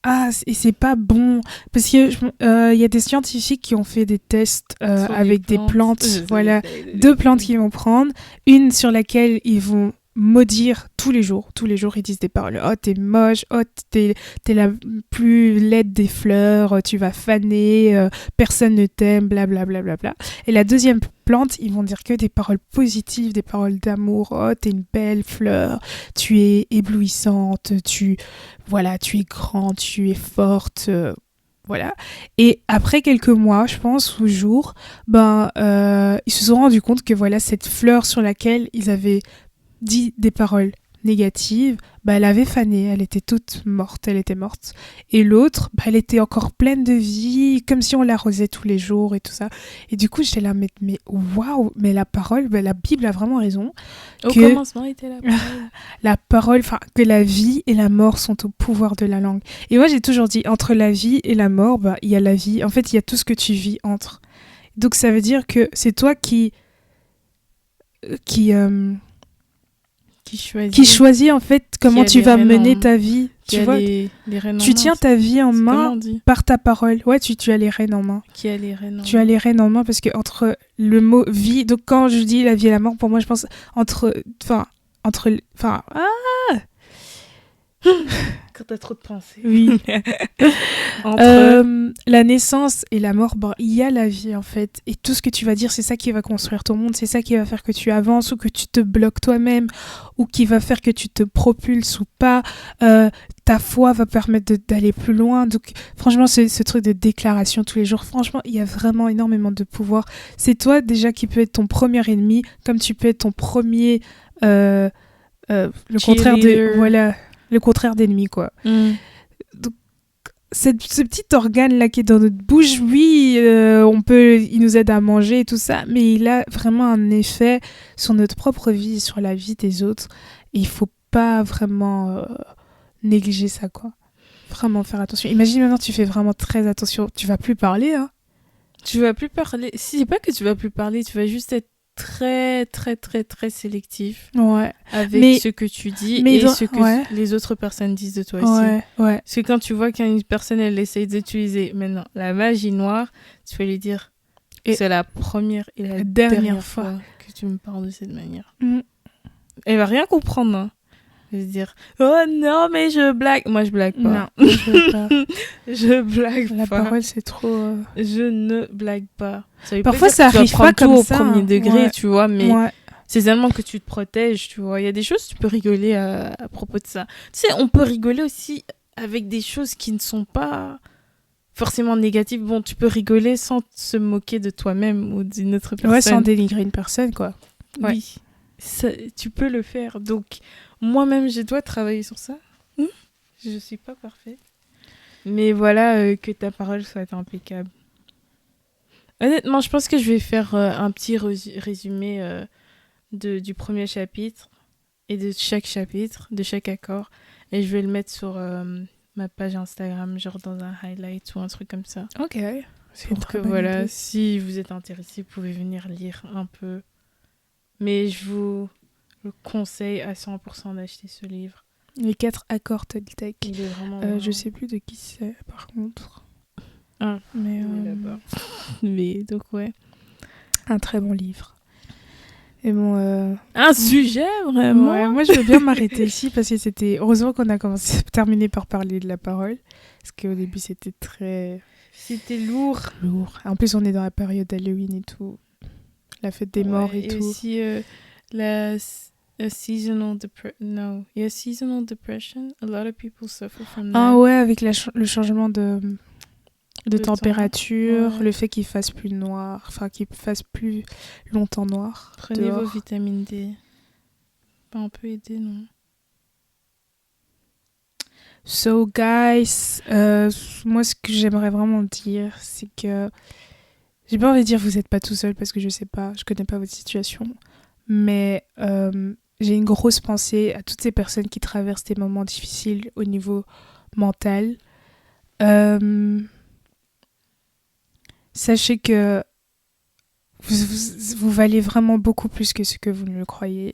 Ah, et c'est pas bon. Parce que y a des scientifiques qui ont fait des tests sur avec des plantes. Je sais, Voilà. je sais. 2 plantes qu'ils vont prendre. Une sur laquelle ils vont maudire tous les jours. Tous les jours, ils disent des paroles. Oh, t'es moche. Oh, t'es la plus laide des fleurs. Tu vas faner. Personne ne t'aime. Blablabla. Bla, bla, bla, bla. Et la deuxième plante, ils vont dire que des paroles positives, des paroles d'amour. Oh, t'es une belle fleur. Tu es éblouissante. Voilà, tu es grande. Tu es forte. Voilà. Et après quelques mois, je pense, ou jours, ils se sont rendus compte que voilà, cette fleur sur laquelle ils avaient dit des paroles négatives, elle avait fané, elle était toute morte, elle était morte. Et l'autre, elle était encore pleine de vie, comme si on l'arrosait tous les jours et tout ça. Et du coup, j'étais là, mais waouh, mais la parole, la Bible a vraiment raison. Au commencement était la parole. La parole, enfin, que la vie et la mort sont au pouvoir de la langue. Et moi, j'ai toujours dit, entre la vie et la mort, il y a la vie. En fait, il y a tout ce que tu vis entre. Donc, ça veut dire que c'est toi qui choisit en fait comment tu vas mener ta vie. Tu vois, tu tiens ta vie en main par ta parole. Ouais, tu as les rênes en main. Qui a les rênes en main. Tu as les rênes en main parce que entre le mot vie, donc quand je dis la vie et la mort, pour moi je pense quand t'as trop de pensées. Oui. Entre la naissance et la mort, il y a la vie en fait. Et tout ce que tu vas dire, c'est ça qui va construire ton monde. C'est ça qui va faire que tu avances ou que tu te bloques toi-même ou qui va faire que tu te propulses ou pas. Ta foi va permettre d'aller plus loin. Donc franchement, ce truc de déclaration tous les jours, franchement, il y a vraiment énormément de pouvoir. C'est toi déjà qui peux être ton premier ennemi, comme tu peux être ton premier... le contraire d'ennemi, quoi. Donc, ce petit organe-là qui est dans notre bouche, oui, il nous aide à manger et tout ça, mais il a vraiment un effet sur notre propre vie, sur la vie des autres. Et il faut pas vraiment négliger ça, quoi. Vraiment faire attention. Imagine maintenant, tu fais vraiment très attention. Tu vas plus parler, hein. Tu vas plus parler. Si, c'est pas que tu vas plus parler, tu vas juste être très très très très sélectif avec ce que tu dis et ce que les autres personnes disent de toi aussi. Parce que quand tu vois qu'une personne elle essaye d'utiliser maintenant la magie noire, tu vas lui dire c'est la première et la dernière fois que tu me parles de cette manière. Elle va rien comprendre, hein. Elle va se dire oh non mais je blague. Moi je blague pas. Non, je blague pas. Je blague la pas. La parole c'est trop. Je ne blague pas. Ça parfois ça arrive pas comme ça au premier degré, tu vois, mais c'est seulement que tu te protèges, tu vois. Il y a des choses tu peux rigoler à propos de ça. Tu sais, on peut rigoler aussi avec des choses qui ne sont pas forcément négatives. Bon, tu peux rigoler sans se moquer de toi-même ou d'une autre personne. Ouais, sans dénigrer une personne, quoi. Oui, ça, tu peux le faire. Donc moi-même, je dois travailler sur ça. Je suis pas parfaite. Mais voilà, que ta parole soit impeccable. Honnêtement, je pense que je vais faire un petit résumé du premier chapitre et de chaque chapitre, de chaque accord. Et je vais le mettre sur ma page Instagram, genre dans un highlight ou un truc comme ça. Ok. C'est pour que voilà, idée. Si vous êtes intéressé, vous pouvez venir lire un peu. Mais je vous le conseille à 100% d'acheter ce livre. Les 4 accords Toltec. Il est vraiment je sais plus de qui c'est, par contre. Mais là-bas. Mais donc, ouais. Un très bon livre. Et bon... Un sujet, vraiment. Ouais, moi, je veux bien m'arrêter ici parce que c'était... Heureusement qu'on a terminé par parler de la parole. Parce qu'au début, c'était très... C'était lourd. En plus, on est dans la période d'Halloween et tout. La fête des morts et tout. Et aussi, seasonal depression. A lot of people suffer from that. Ah ouais, avec le changement de température, le fait qu'il fasse plus noir, enfin qu'il fasse plus longtemps noir. Prenez vos vitamines D. On peut aider, non? So guys, moi ce que j'aimerais vraiment dire, c'est que j'ai pas envie de dire vous êtes pas tout seul parce que je sais pas, je connais pas votre situation, mais j'ai une grosse pensée à toutes ces personnes qui traversent des moments difficiles au niveau mental. Sachez que vous valez vraiment beaucoup plus que ce que vous ne le croyez.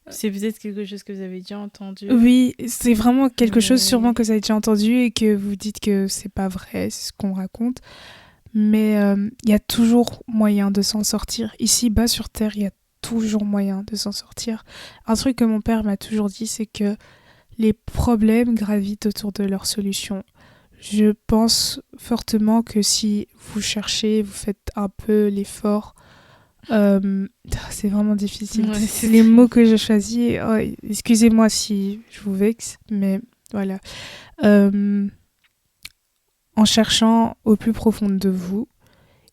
C'est peut-être quelque chose que vous avez déjà entendu. Oui, c'est vraiment quelque chose sûrement que vous avez déjà entendu et que vous dites que c'est pas vrai, c'est ce qu'on raconte. Mais il y a toujours moyen de s'en sortir. Ici, bas sur Terre, il y a toujours moyen de s'en sortir. Un truc que mon père m'a toujours dit, c'est que les problèmes gravitent autour de leurs solutions. Je pense fortement que si vous cherchez, vous faites un peu l'effort, c'est vraiment difficile. Ouais, C'est les mots que je choisis. Oh, excusez-moi si je vous vexe, mais voilà. En cherchant au plus profond de vous,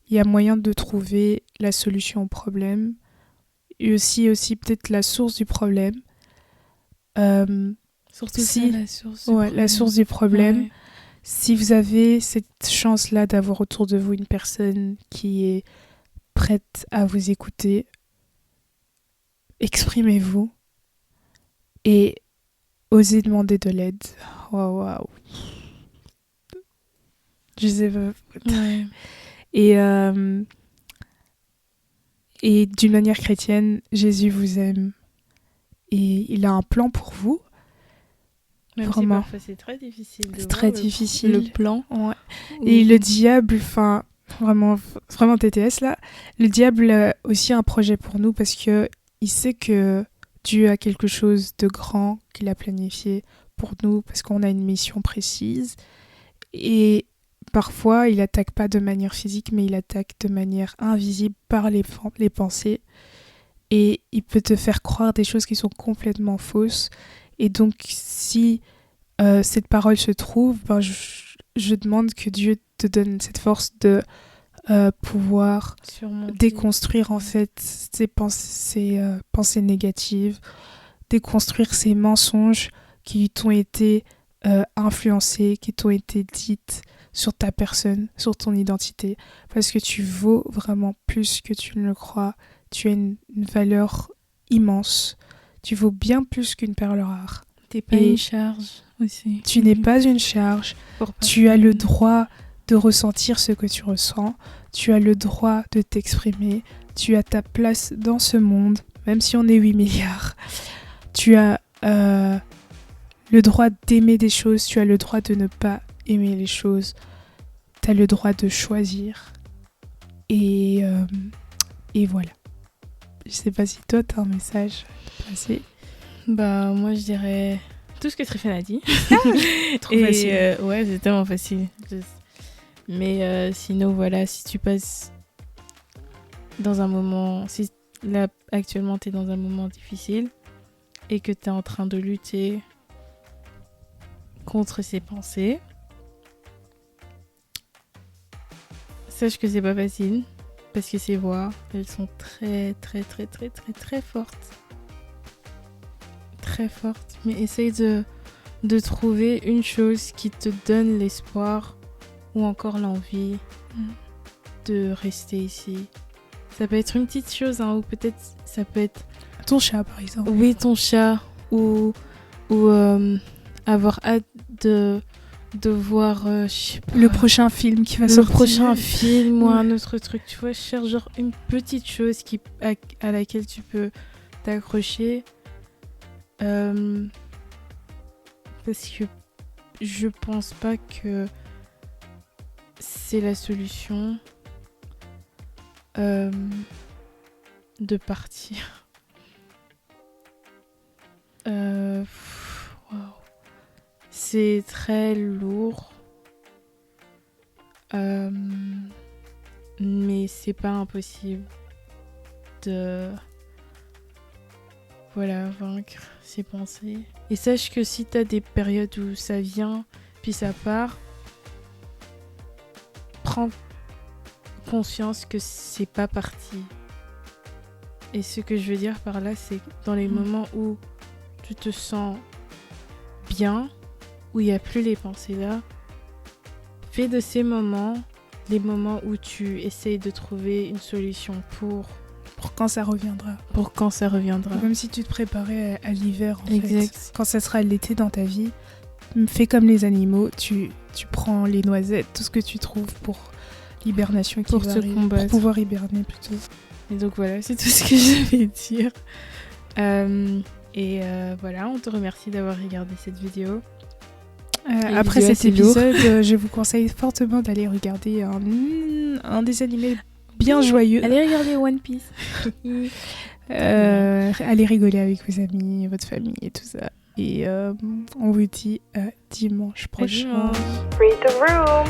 il y a moyen de trouver la solution au problème et aussi peut-être la source du problème. Surtout Si- ça, la source. La source du problème. Ouais. Si vous avez cette chance-là d'avoir autour de vous une personne qui est prête à vous écouter, exprimez-vous et osez demander de l'aide. Waouh. Je sais pas. Ouais. Et d'une manière chrétienne, Jésus vous aime et il a un plan pour vous. Même Vraiment. si parfois c'est très difficile de C'est voir très difficile. le plan. Ouais. Ou- Et le diable, enfin, vraiment TTS là, le diable a aussi un projet pour nous parce que il sait que Dieu a quelque chose de grand qu'il a planifié pour nous parce qu'on a une mission précise. Et parfois, il attaque pas de manière physique, mais il attaque de manière invisible par les pensées. Et il peut te faire croire des choses qui sont complètement fausses. Et donc, si cette parole se trouve, je demande que Dieu te donne cette force de pouvoir surmonter. déconstruire en fait ces pensées négatives, déconstruire ces mensonges qui t'ont été influencés, qui t'ont été dites sur ta personne, sur ton identité, parce que tu vaux vraiment plus que tu ne le crois. Tu as une valeur immense. Tu vaux bien plus qu'une perle rare. T'es pas Et une charge aussi. Tu n'es pas une charge. Pour Tu as le droit de ressentir ce que tu ressens. Tu as le droit de t'exprimer. Tu as ta place dans ce monde, même si on est 8 milliards. Tu as le droit d'aimer des choses. Tu as le droit de ne pas aimer les choses. Tu as le droit de choisir. Et voilà. Je sais pas si toi, tu as un message à passer. Bah, moi, je dirais tout ce que Tréphane a dit. Trop facile. Ouais, c'est tellement facile. Mais sinon, voilà, si tu passes dans un moment... Si là, actuellement, t'es dans un moment difficile et que t'es en train de lutter contre ces pensées, sache que c'est pas facile parce que ces voix, elles sont très, très, très, très, très, très fortes. Très forte, mais essaye de trouver une chose qui te donne l'espoir ou encore l'envie de rester ici. Ça peut être une petite chose, hein, ou peut-être ça peut être... Ton chat, par exemple. Oui, ton chat, ou avoir hâte de voir je sais pas, Le prochain film qui va le sortir. prochain film ou Ouais. un autre truc. Tu vois, je cherche genre une petite chose à laquelle tu peux t'accrocher. Parce que je pense pas que c'est la solution de partir. Waouh. C'est très lourd. Mais c'est pas impossible de vaincre ses pensées. Et sache que si t'as des périodes où ça vient puis ça part, prends conscience que c'est pas parti. Et ce que je veux dire par là, c'est dans les moments où tu te sens bien, où il n'y a plus les pensées là, fais de ces moments les moments où tu essayes de trouver une solution pour quand ça reviendra. quand ça reviendra. Comme si tu te préparais à l'hiver, en Exact. fait. Quand ça sera l'été dans ta vie, fais comme les animaux, tu prends les noisettes, tout ce que tu trouves pour l'hibernation qui Pour va te arriver, combattre. pour pouvoir hiberner plutôt. Et donc voilà, c'est tout ce que je vais dire. Voilà, on te remercie d'avoir regardé cette vidéo. Après vidéo cet assez lourd. épisode, je vous conseille fortement d'aller regarder un dessin animé bien joyeux. Allez regarder One Piece. Allez rigoler avec vos amis, votre famille et tout ça. Et on vous dit à dimanche prochain. Dimanche. Read the room.